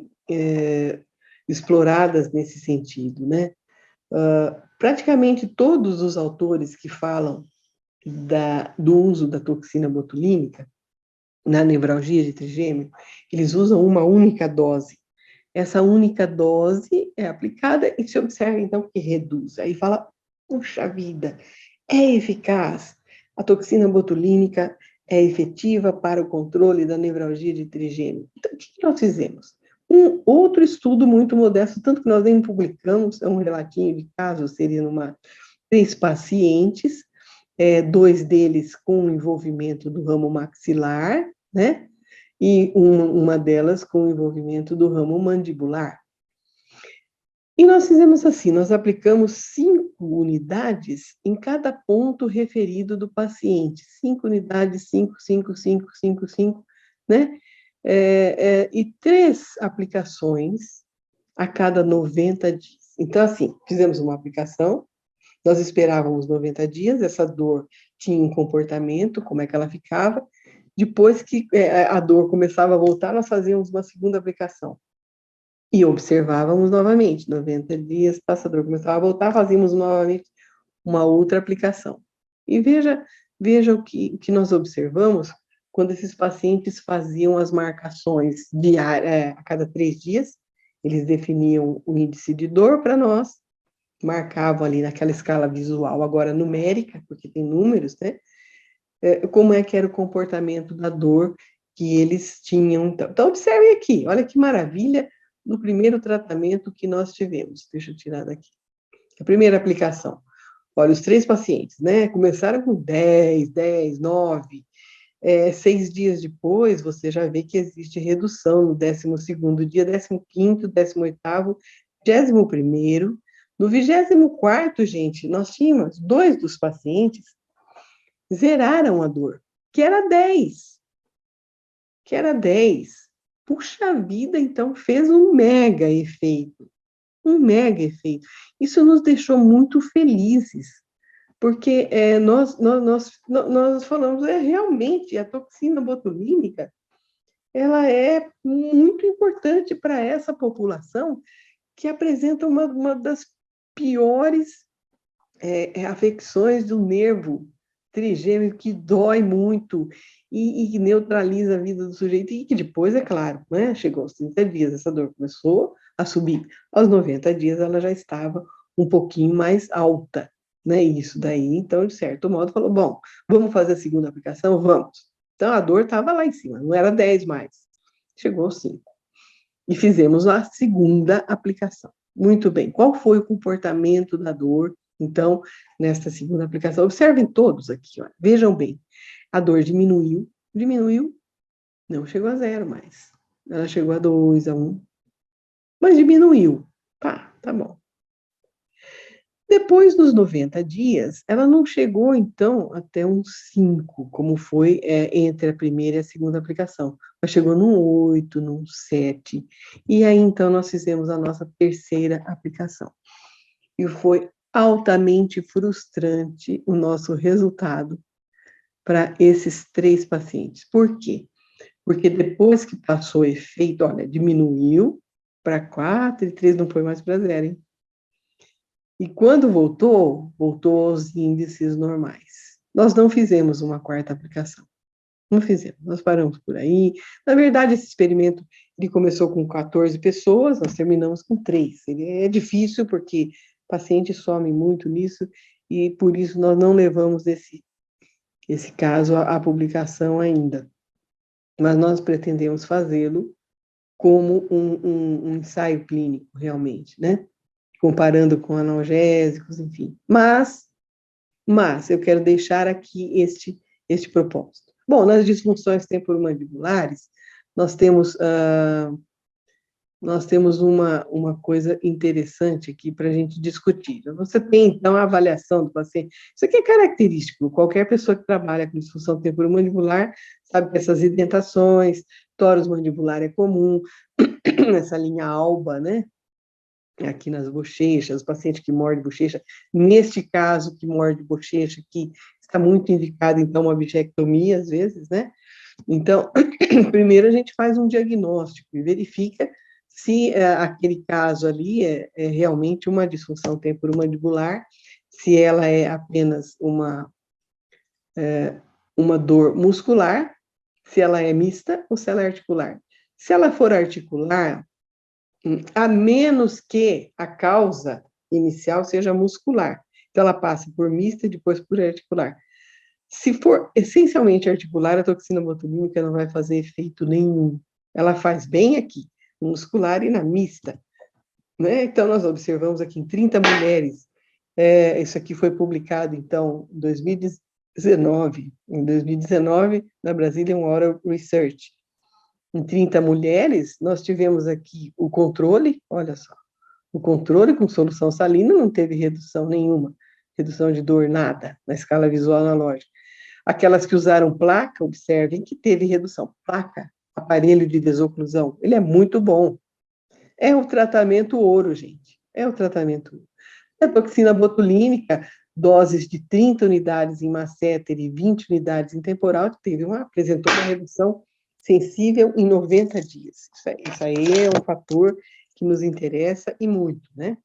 exploradas nesse sentido, né? Praticamente todos os autores que falam do uso da toxina botulínica na nevralgia de trigêmeo, eles usam uma única dose. Essa única dose é aplicada e se observa, então, que reduz. Aí fala, puxa vida, é eficaz. A toxina botulínica é efetiva para o controle da nevralgia de trigêmeo. Então, o que nós fizemos? Um outro estudo muito modesto, tanto que nós nem publicamos, é um relatinho de caso, seria 3 pacientes, 2 deles com envolvimento do ramo maxilar, né? E uma delas com envolvimento do ramo mandibular. E nós fizemos assim, nós aplicamos 5 unidades em cada ponto referido do paciente. 5 unidades, 5, 5, 5, 5, 5, né? E 3 aplicações a cada 90 dias. Então, assim, fizemos uma aplicação, nós esperávamos 90 dias, essa dor tinha um comportamento, como é que ela ficava. Depois que a dor começava a voltar, nós fazíamos uma segunda aplicação. E observávamos novamente, 90 dias, passa a dor começava a voltar, fazíamos novamente uma outra aplicação. E veja o que nós observamos quando esses pacientes faziam as marcações diárias, a cada 3 dias, eles definiam o índice de dor para nós, marcavam ali naquela escala visual, agora numérica, porque tem números, né? Como é que era o comportamento da dor que eles tinham. Então observem aqui, olha que maravilha no primeiro tratamento que nós tivemos. Deixa eu tirar daqui. A primeira aplicação. Olha, os 3 pacientes, né? Começaram com 10, 9. 6 dias depois, você já vê que existe redução no 12º dia, 15º, 18º, 21º. No 24º, gente, nós tínhamos 2 dos pacientes zeraram a dor, que era 10. Puxa vida, então fez um mega efeito. Isso nos deixou muito felizes, porque nós falamos, realmente, a toxina botulínica, ela é muito importante para essa população que apresenta uma das piores afecções do nervo trigêmeo, que dói muito e que neutraliza a vida do sujeito, e que depois, é claro, né, chegou aos 30 dias, essa dor começou a subir. Aos 90 dias, ela já estava um pouquinho mais alta, né? Isso daí, então, de certo modo, falou, bom, vamos fazer a segunda aplicação? Vamos. Então, a dor estava lá em cima, não era 10 mais. Chegou aos 5. E fizemos a segunda aplicação. Muito bem. Qual foi o comportamento da dor, então, nesta segunda aplicação? Observem todos aqui, ó. Vejam bem. A dor diminuiu, não chegou a 0 mais. Ela chegou a 2, a 1, mas diminuiu. Tá bom. Depois dos 90 dias, ela não chegou, então, até um 5, como foi entre a primeira e a segunda aplicação, mas chegou num 8, num 7, e aí, então, nós fizemos a nossa terceira aplicação. E foi altamente frustrante o nosso resultado para esses 3 pacientes. Por quê? Porque depois que passou o efeito, olha, diminuiu para 4 e 3 não foi mais para 0, hein? E quando voltou aos índices normais. Nós não fizemos uma 4ª aplicação. Não fizemos, nós paramos por aí. Na verdade, esse experimento ele começou com 14 pessoas, nós terminamos com 3. Ele é difícil, porque pacientes somem muito nisso, e por isso nós não levamos esse caso à publicação ainda. Mas nós pretendemos fazê-lo como um ensaio clínico, realmente, né? comparando com analgésicos, enfim. Mas eu quero deixar aqui este propósito. Bom, nas disfunções temporomandibulares, nós temos uma coisa interessante aqui para a gente discutir. Você tem, então, a avaliação do paciente. Isso aqui é característico. Qualquer pessoa que trabalha com disfunção temporomandibular sabe que essas indentações, torus mandibular é comum, essa linha alba, né? Aqui nas bochechas, o paciente que morde bochecha, neste caso que morde bochecha, que está muito indicado, então, uma bichectomia, às vezes, né? Então, primeiro a gente faz um diagnóstico e verifica se aquele caso ali é realmente uma disfunção temporomandibular, se ela é apenas uma dor muscular, se ela é mista ou se ela é articular. Se ela for articular, a menos que a causa inicial seja muscular. Então, ela passa por mista e depois por articular. Se for essencialmente articular, a toxina botulínica não vai fazer efeito nenhum. Ela faz bem aqui, no muscular e na mista. Né? Então, nós observamos aqui em 30 mulheres, isso aqui foi publicado, então, em 2019. Em 2019, na Brazilian Oral Research. Em 30 mulheres, nós tivemos aqui o controle, olha só, o controle com solução salina não teve redução nenhuma, redução de dor, nada, na escala visual analógica. Aquelas que usaram placa, observem que teve redução. Placa, aparelho de desoclusão, ele é muito bom. É o tratamento ouro, gente. É o tratamento ouro. A toxina botulínica, doses de 30 unidades em masseter e 20 unidades em temporal, apresentou uma redução sensível em 90 dias. Isso aí é um fator que nos interessa e muito, né?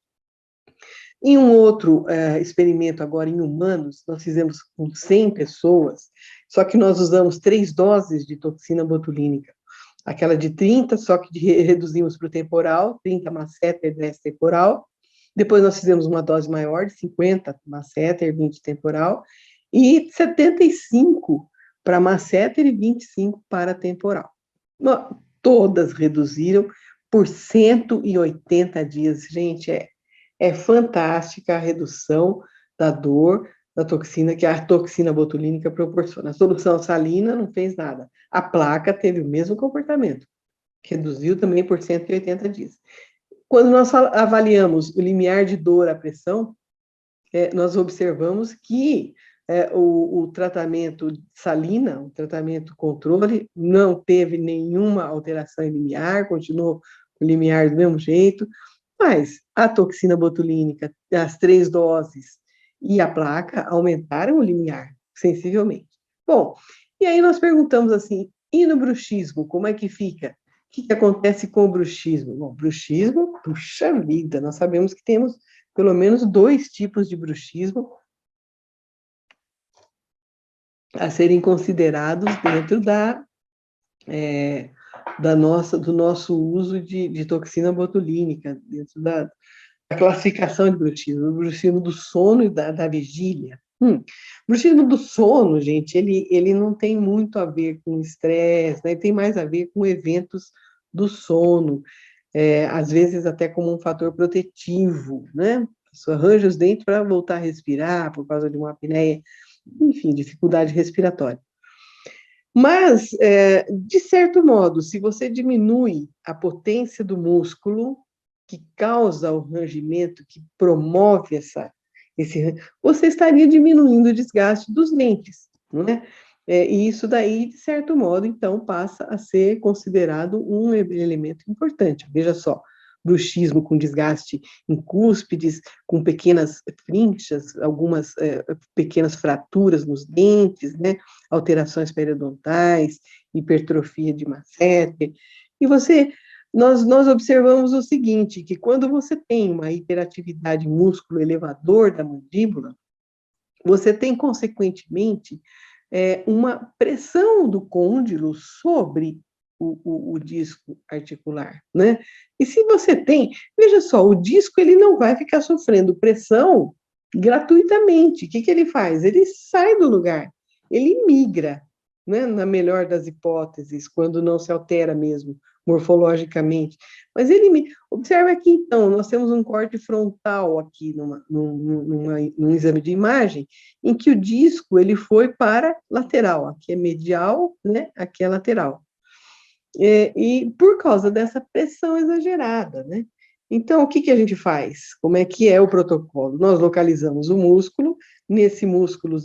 Em um outro experimento agora em humanos, nós fizemos com 100 pessoas, só que nós usamos 3 doses de toxina botulínica. Aquela de 30, só que reduzimos para o temporal, 30 masseter, 10 temporal. Depois nós fizemos uma dose maior, de 50 masseter, 20 temporal, e 75 para masseter e 25 para temporal. Todas reduziram por 180 dias. Gente, é fantástica a redução da dor da toxina que a toxina botulínica proporciona. A solução salina não fez nada. A placa teve o mesmo comportamento, reduziu também por 180 dias. Quando nós avaliamos o limiar de dor à pressão, nós observamos que o tratamento salina, o tratamento controle, não teve nenhuma alteração em limiar, continuou o limiar do mesmo jeito, mas a toxina botulínica, as 3 doses e a placa aumentaram o limiar sensivelmente. Bom, e aí nós perguntamos assim, e no bruxismo, como é que fica? O que acontece com o bruxismo? Bom, bruxismo, puxa vida, nós sabemos que temos pelo menos 2 tipos de bruxismo a serem considerados dentro do nosso uso de toxina botulínica, dentro da classificação de bruxismo, o bruxismo do sono e da vigília. O bruxismo do sono, gente, ele não tem muito a ver com estresse, né? Tem mais a ver com eventos do sono, às vezes até como um fator protetivo, né? A pessoa arranja os dentes para voltar a respirar por causa de uma apneia, enfim, dificuldade respiratória. Mas, de certo modo, se você diminui a potência do músculo, que causa o rangimento, que promove você estaria diminuindo o desgaste dos dentes, não é? E isso daí, de certo modo, então, passa a ser considerado um elemento importante. Veja só, bruxismo com desgaste em cúspides, com pequenas trinchas, algumas pequenas fraturas nos dentes, né? Alterações periodontais, hipertrofia de masseter. E nós observamos o seguinte, que quando você tem uma hiperatividade músculo elevador da mandíbula, você tem, consequentemente, uma pressão do côndilo sobre o disco articular, né? E se você tem, veja só, o disco ele não vai ficar sofrendo pressão gratuitamente. O que ele faz? Ele sai do lugar, ele migra. né, na melhor das hipóteses, quando não se altera mesmo morfologicamente. Mas observa aqui, então, nós temos um corte frontal aqui num exame de imagem, em que o disco ele foi para lateral, aqui é medial, né, aqui é lateral. E por causa dessa pressão exagerada, né? Então, o que a gente faz? Como é que é o protocolo? Nós localizamos o músculo, nesse músculo,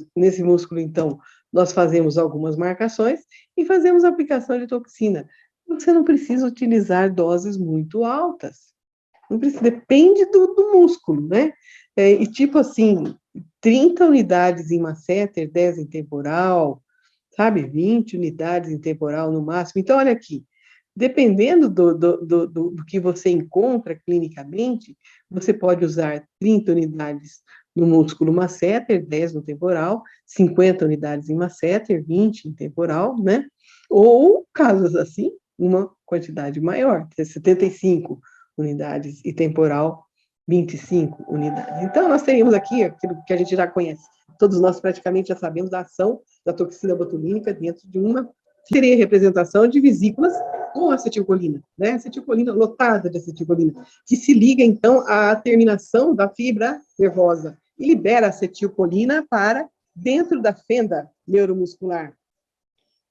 então, nós fazemos algumas marcações e fazemos a aplicação de toxina. Você não precisa utilizar doses muito altas. Não precisa, depende do músculo, né? E tipo assim, 30 unidades em masseter, 10 em temporal, sabe? 20 unidades em temporal no máximo. Então, olha aqui, dependendo do que você encontra clinicamente, você pode usar 30 unidades no músculo masseter, 10 no temporal, 50 unidades em masseter, 20 em temporal, né? Ou, casos assim, uma quantidade maior, 75 unidades e temporal, 25 unidades. Então, nós teríamos aqui aquilo que a gente já conhece. Todos nós praticamente já sabemos da ação da toxina botulínica dentro de uma seria representação de vesículas com acetilcolina, né? Acetilcolina lotada de acetilcolina, que se liga então à terminação da fibra nervosa e libera acetilcolina para dentro da fenda neuromuscular.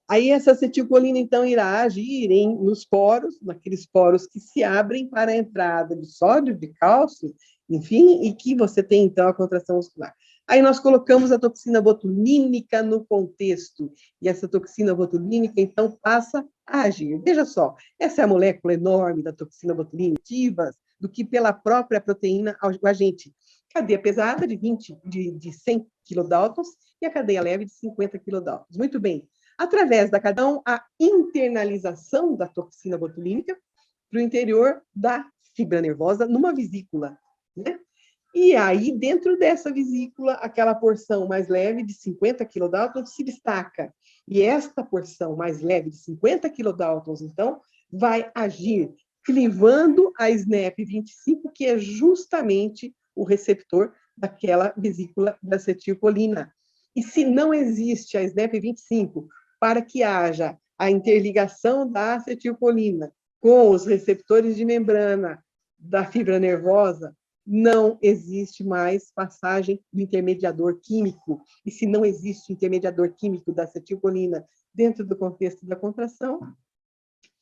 Aí essa acetilcolina então irá agir nos poros, naqueles poros que se abrem para a entrada de sódio, de cálcio, enfim, e que você tem então a contração muscular. Aí nós colocamos a toxina botulínica no contexto, e essa toxina botulínica, então, passa a agir. Veja só, essa é a molécula enorme da toxina botulínica, do que pela própria proteína o agente. Cadeia pesada de 100 kilodaltons e a cadeia leve de 50 kilodaltons. Muito bem. Através da cadão, a internalização da toxina botulínica para o interior da fibra nervosa numa vesícula, né? E aí, dentro dessa vesícula, aquela porção mais leve de 50 kilodaltons se destaca. E esta porção mais leve de 50 kilodaltons, então, vai agir clivando a SNAP25, que é justamente o receptor daquela vesícula da acetilcolina. E se não existe a SNAP25 para que haja a interligação da acetilcolina com os receptores de membrana da fibra nervosa, não existe mais passagem do intermediador químico. E se não existe intermediador químico da acetilcolina dentro do contexto da contração,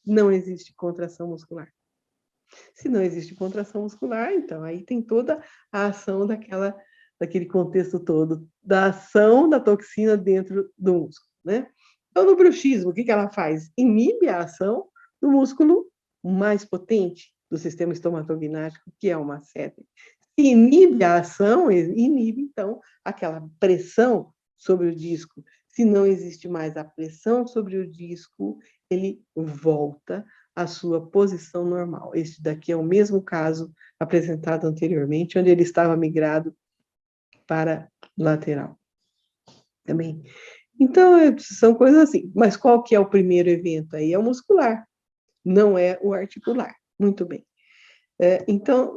não existe contração muscular. Se não existe contração muscular, então aí tem toda a ação daquele contexto todo, da ação da toxina dentro do músculo, né? Então, no bruxismo, o que ela faz? Inibe a ação do músculo mais potente do sistema estomatognático, que é o masseter. Se inibe a ação, inibe, então, aquela pressão sobre o disco. Se não existe mais a pressão sobre o disco, ele volta à sua posição normal. Este daqui é o mesmo caso apresentado anteriormente, onde ele estava migrado para lateral. Também. Então, são coisas assim. Mas qual que é o primeiro evento aí? É o muscular, não é o articular. Muito bem. Então,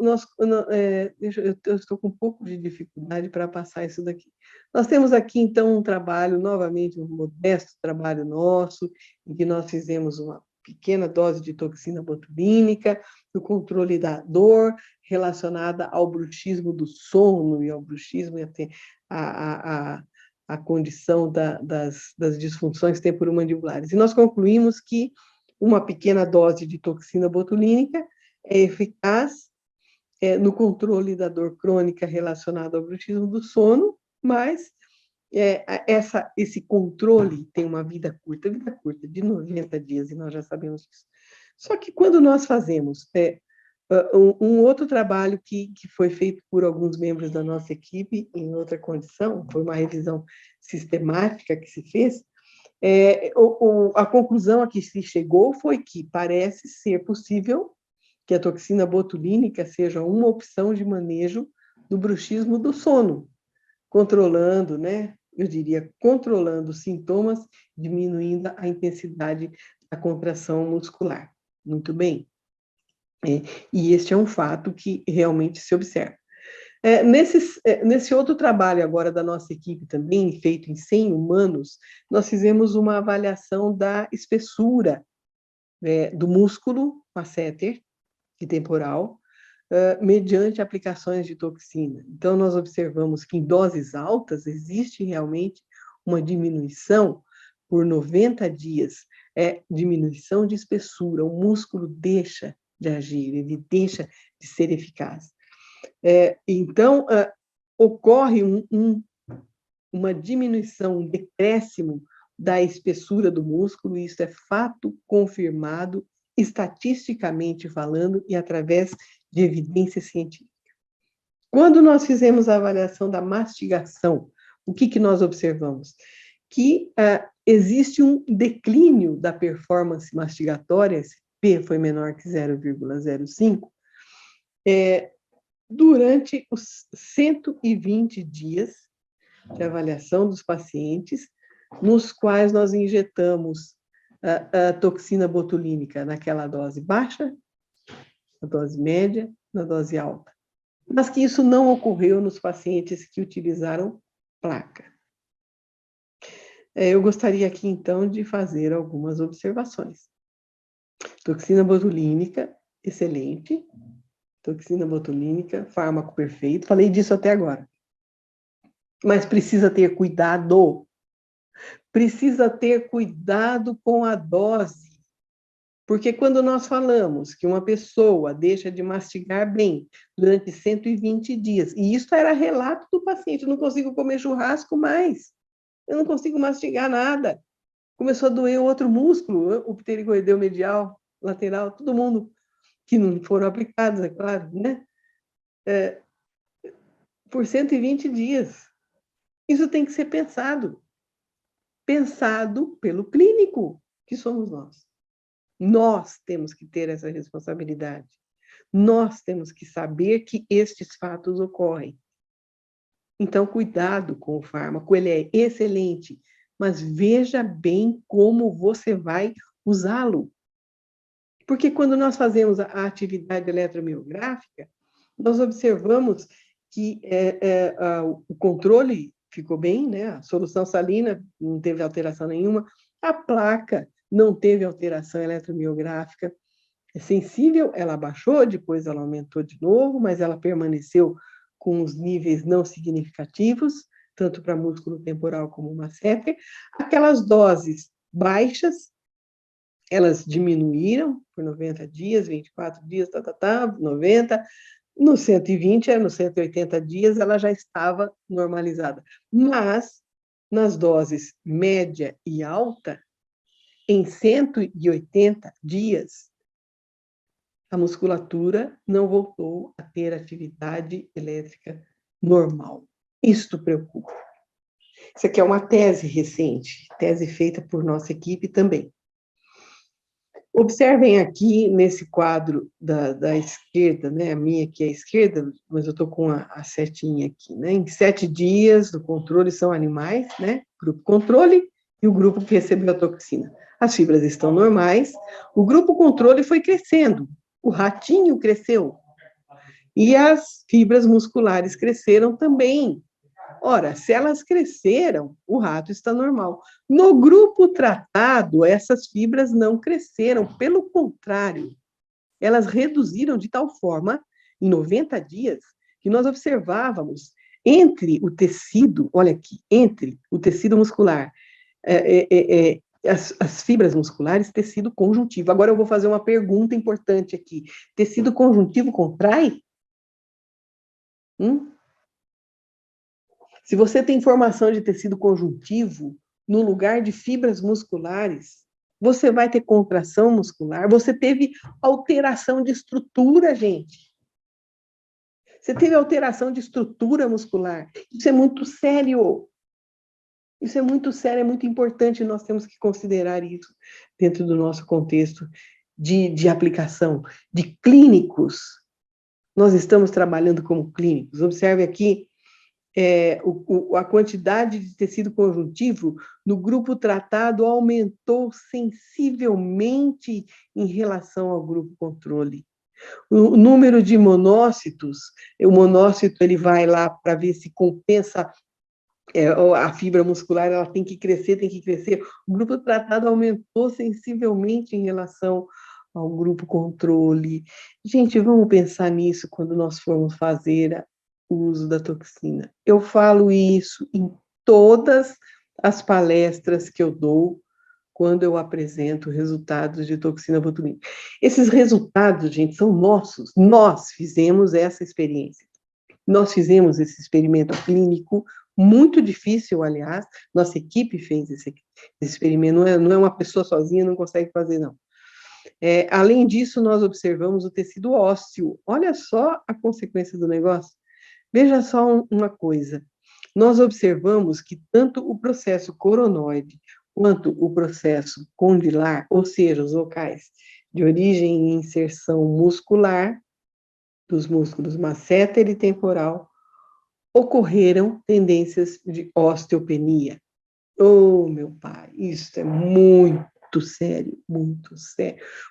eu estou com um pouco de dificuldade para passar isso daqui. Nós temos aqui, então, um trabalho, novamente, um modesto trabalho nosso, em que nós fizemos uma pequena dose de toxina botulínica, no controle da dor, relacionada ao bruxismo do sono e ao bruxismo e até a condição das disfunções temporomandibulares. E nós concluímos que uma pequena dose de toxina botulínica é eficaz no controle da dor crônica relacionada ao bruxismo do sono, mas esse controle tem uma vida curta de 90 dias, e nós já sabemos disso. Só que quando nós fazemos um outro trabalho que foi feito por alguns membros da nossa equipe, em outra condição, foi uma revisão sistemática que se fez, a conclusão a que se chegou foi que parece ser possível que a toxina botulínica seja uma opção de manejo do bruxismo do sono, controlando, né? Eu diria, controlando os sintomas, diminuindo a intensidade da contração muscular. Muito bem. E este é um fato que realmente se observa. Nesse outro trabalho agora da nossa equipe também, feito em 100 humanos, nós fizemos uma avaliação da espessura do músculo masseter e temporal, mediante aplicações de toxina. Então, nós observamos que em doses altas existe realmente uma diminuição por 90 dias, diminuição de espessura, o músculo deixa de agir, ele deixa de ser eficaz. Então, ocorre uma diminuição, um decréscimo da espessura do músculo, e isso é fato confirmado, estatisticamente falando, e através de evidência científica. Quando nós fizemos a avaliação da mastigação, o que nós observamos? Que existe um declínio da performance mastigatória, esse P foi menor que 0,05, durante os 120 dias de avaliação dos pacientes, nos quais nós injetamos a toxina botulínica naquela dose baixa, na dose média, na dose alta. Mas que isso não ocorreu nos pacientes que utilizaram placa. Eu gostaria aqui, então, de fazer algumas observações. Toxina botulínica, excelente. Toxina botulínica, fármaco perfeito. Falei disso até agora. Mas precisa ter cuidado. Precisa ter cuidado com a dose. Porque quando nós falamos que uma pessoa deixa de mastigar bem durante 120 dias, e isso era relato do paciente, eu não consigo comer churrasco mais, eu não consigo mastigar nada. Começou a doer o outro músculo, o pterigoideu medial, lateral, todo mundo que não foram aplicados, é claro, né? Por 120 dias. Isso tem que ser pensado. Pensado pelo clínico, que somos nós. Nós temos que ter essa responsabilidade. Nós temos que saber que estes fatos ocorrem. Então, cuidado com o fármaco, ele é excelente, mas veja bem como você vai usá-lo. Porque quando nós fazemos a atividade eletromiográfica, nós observamos que o controle ficou bem, né? A solução salina não teve alteração nenhuma, a placa não teve alteração eletromiográfica. É sensível, ela baixou, depois ela aumentou de novo, mas ela permaneceu com os níveis não significativos, tanto para músculo temporal como masseter. Aquelas doses baixas, elas diminuíram por 90 dias, 24 dias, 90, no 120, no 180 dias, ela já estava normalizada. Mas, nas doses média e alta, em 180 dias, a musculatura não voltou a ter atividade elétrica normal. Isto preocupa. Isso aqui é uma tese recente, tese feita por nossa equipe também. Observem aqui nesse quadro da esquerda, né? A minha aqui é a esquerda, mas eu estou com a setinha aqui, né? Em 7 dias do controle são animais, né? Grupo controle e o grupo que recebeu a toxina. As fibras estão normais, o grupo controle foi crescendo, o ratinho cresceu e as fibras musculares cresceram também. Ora, se elas cresceram, o rato está normal. No grupo tratado, essas fibras não cresceram, pelo contrário, elas reduziram de tal forma, em 90 dias, que nós observávamos entre o tecido, olha aqui, entre o tecido muscular, as fibras musculares, tecido conjuntivo. Agora eu vou fazer uma pergunta importante aqui. Tecido conjuntivo contrai? Se você tem formação de tecido conjuntivo no lugar de fibras musculares, você vai ter contração muscular, você teve alteração de estrutura, gente. Você teve alteração de estrutura muscular. Isso é muito sério. Isso é muito sério, é muito importante, nós temos que considerar isso dentro do nosso contexto de aplicação, de clínicos. Nós estamos trabalhando como clínicos. Observe aqui a quantidade de tecido conjuntivo no grupo tratado aumentou sensivelmente em relação ao grupo controle. O número de monócitos, o monócito ele vai lá para ver se compensa a fibra muscular, ela tem que crescer, tem que crescer. O grupo tratado aumentou sensivelmente em relação ao grupo controle. Gente, vamos pensar nisso quando nós formos fazer o uso da toxina. Eu falo isso em todas as palestras que eu dou quando eu apresento resultados de toxina botulínica. Esses resultados, gente, são nossos. Nós fizemos essa experiência. Nós fizemos esse experimento clínico, muito difícil, aliás, nossa equipe fez esse experimento, não é uma pessoa sozinha, não consegue fazer, não. Além disso, nós observamos o tecido ósseo. Olha só a consequência do negócio. Veja só uma coisa. Nós observamos que tanto o processo coronoide quanto o processo condilar, ou seja, os locais de origem e inserção muscular, dos músculos masséter e temporal, ocorreram tendências de osteopenia. Oh, meu pai, isso é muito sério,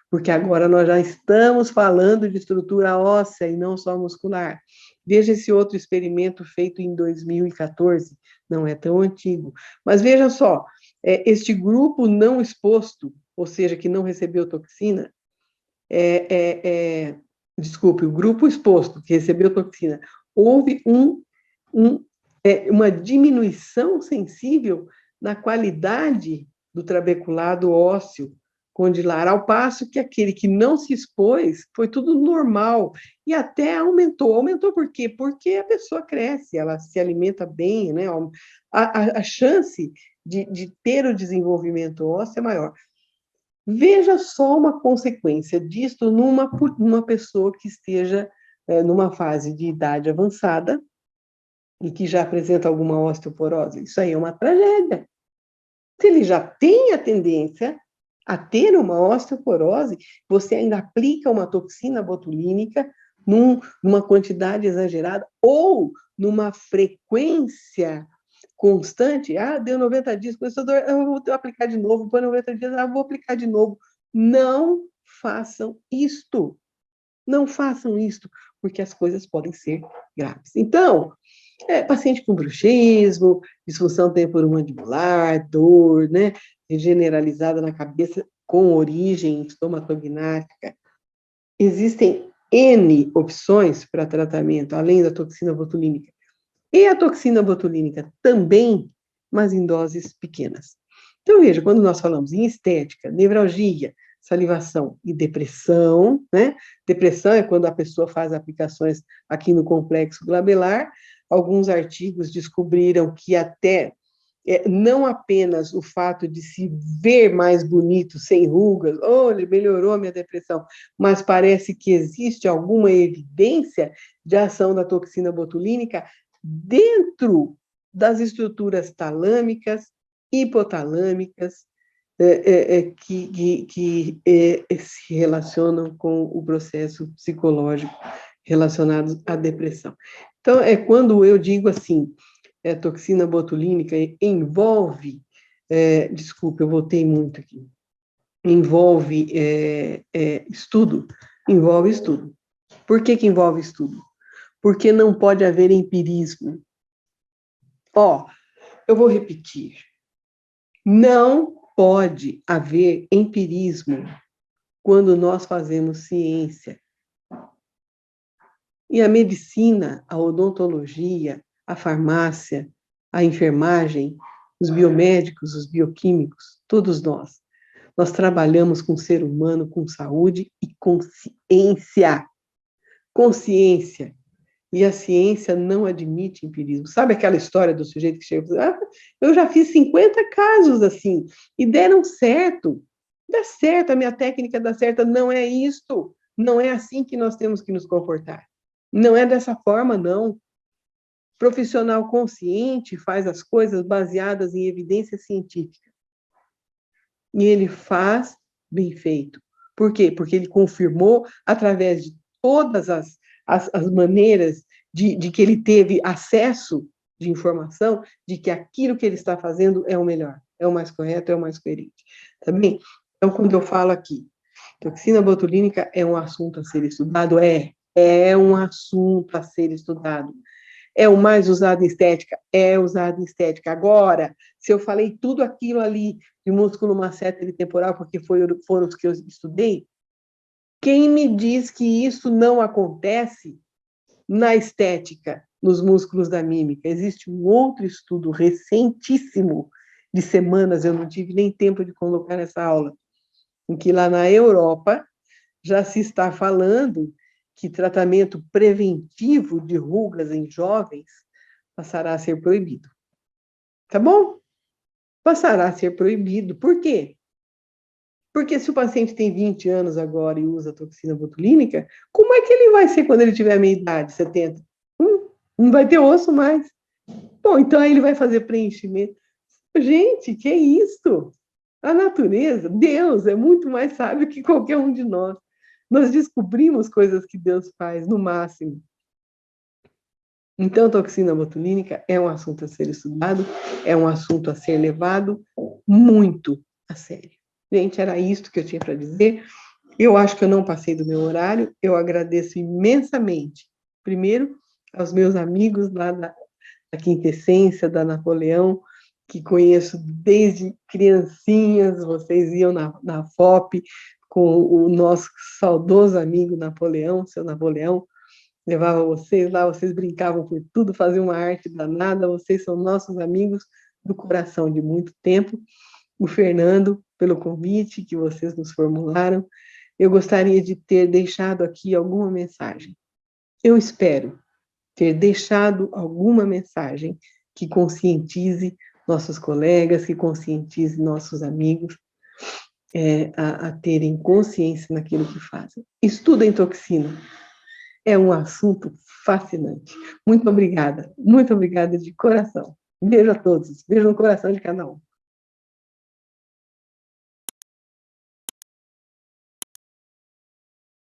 porque agora nós já estamos falando de estrutura óssea e não só muscular. Veja esse outro experimento feito em 2014, não é tão antigo, mas veja só, este grupo não exposto, ou seja, que não recebeu toxina, desculpe, o grupo exposto, que recebeu toxina, houve uma diminuição sensível na qualidade do trabeculado ósseo condilar, ao passo que aquele que não se expôs, foi tudo normal, e até aumentou. Aumentou por quê? Porque a pessoa cresce, ela se alimenta bem, né? A chance de ter o desenvolvimento ósseo é maior. Veja só uma consequência disto numa pessoa que esteja numa fase de idade avançada e que já apresenta alguma osteoporose. Isso aí é uma tragédia. Se ele já tem a tendência a ter uma osteoporose, você ainda aplica uma toxina botulínica numa quantidade exagerada ou numa frequência constante. Deu 90 dias, começou a dor, eu vou aplicar de novo, depois 90 dias, vou aplicar de novo. Não façam isto. Não façam isto, porque as coisas podem ser graves. Então, paciente com bruxismo, disfunção temporomandibular, dor, né, generalizada na cabeça com origem estomatognática. Existem N opções para tratamento, além da toxina botulínica. E a toxina botulínica também, mas em doses pequenas. Então, veja, quando nós falamos em estética, nevralgia, salivação e depressão, né? Depressão é quando a pessoa faz aplicações aqui no complexo glabelar. Alguns artigos descobriram que até não apenas o fato de se ver mais bonito, sem rugas, ele melhorou a minha depressão, mas parece que existe alguma evidência de ação da toxina botulínica dentro das estruturas talâmicas, hipotalâmicas, que se relacionam com o processo psicológico relacionado à depressão. Então, quando eu digo assim, toxina botulínica envolve, desculpe, eu voltei muito aqui, envolve estudo, envolve estudo. Por que envolve estudo? Porque não pode haver empirismo. Eu vou repetir. Não pode haver empirismo quando nós fazemos ciência. E a medicina, a odontologia, a farmácia, a enfermagem, os biomédicos, os bioquímicos, todos nós trabalhamos com o ser humano, com saúde e consciência. Consciência. E a ciência não admite empirismo. Sabe aquela história do sujeito que chega e fala, eu já fiz 50 casos assim, e deram certo. Dá certo, a minha técnica dá certo. Não é isto. Não é assim que nós temos que nos comportar. Não é dessa forma, não. Profissional consciente faz as coisas baseadas em evidência científica. E ele faz bem feito. Por quê? Porque ele confirmou, através de todas as maneiras de que ele teve acesso de informação, de que aquilo que ele está fazendo é o melhor, é o mais correto, é o mais coerente. Tá bem? Então, quando eu falo aqui Toxina botulínica é um assunto a ser estudado? É um assunto a ser estudado. É o mais usado em estética? É usado em estética. Agora, se eu falei tudo aquilo ali de músculo masséter e temporal, porque foram os que eu estudei, quem me diz que isso não acontece na estética, nos músculos da mímica? Existe um outro estudo recentíssimo, de semanas, eu não tive nem tempo de colocar nessa aula, em que lá na Europa já se está falando que tratamento preventivo de rugas em jovens passará a ser proibido. Tá bom? Passará a ser proibido. Por quê? Porque se o paciente tem 20 anos agora e usa toxina botulínica, como é que ele vai ser quando ele tiver a minha idade, 70? Não vai ter osso mais. Bom, então aí ele vai fazer preenchimento. Gente, que é isso? A natureza, Deus, é muito mais sábio que qualquer um de nós. Nós descobrimos coisas que Deus faz, no máximo. Então, toxina botulínica é um assunto a ser estudado, é um assunto a ser levado muito a sério. Gente, era isso que eu tinha para dizer. Eu acho que eu não passei do meu horário. Eu agradeço imensamente, primeiro, aos meus amigos lá da Quintessência, da Napoleão, que conheço desde criancinhas. Vocês iam na FOP com o nosso saudoso amigo Napoleão, seu Napoleão, levava vocês lá, vocês brincavam por tudo, faziam uma arte danada, vocês são nossos amigos do coração de muito tempo. O Fernando, pelo convite que vocês nos formularam. Eu gostaria de ter deixado aqui alguma mensagem. Eu espero ter deixado alguma mensagem que conscientize nossos colegas, que conscientize nossos amigos a terem consciência naquilo que fazem. Estudem toxina. É um assunto fascinante. Muito obrigada de coração. Beijo a todos, beijo no coração de cada um.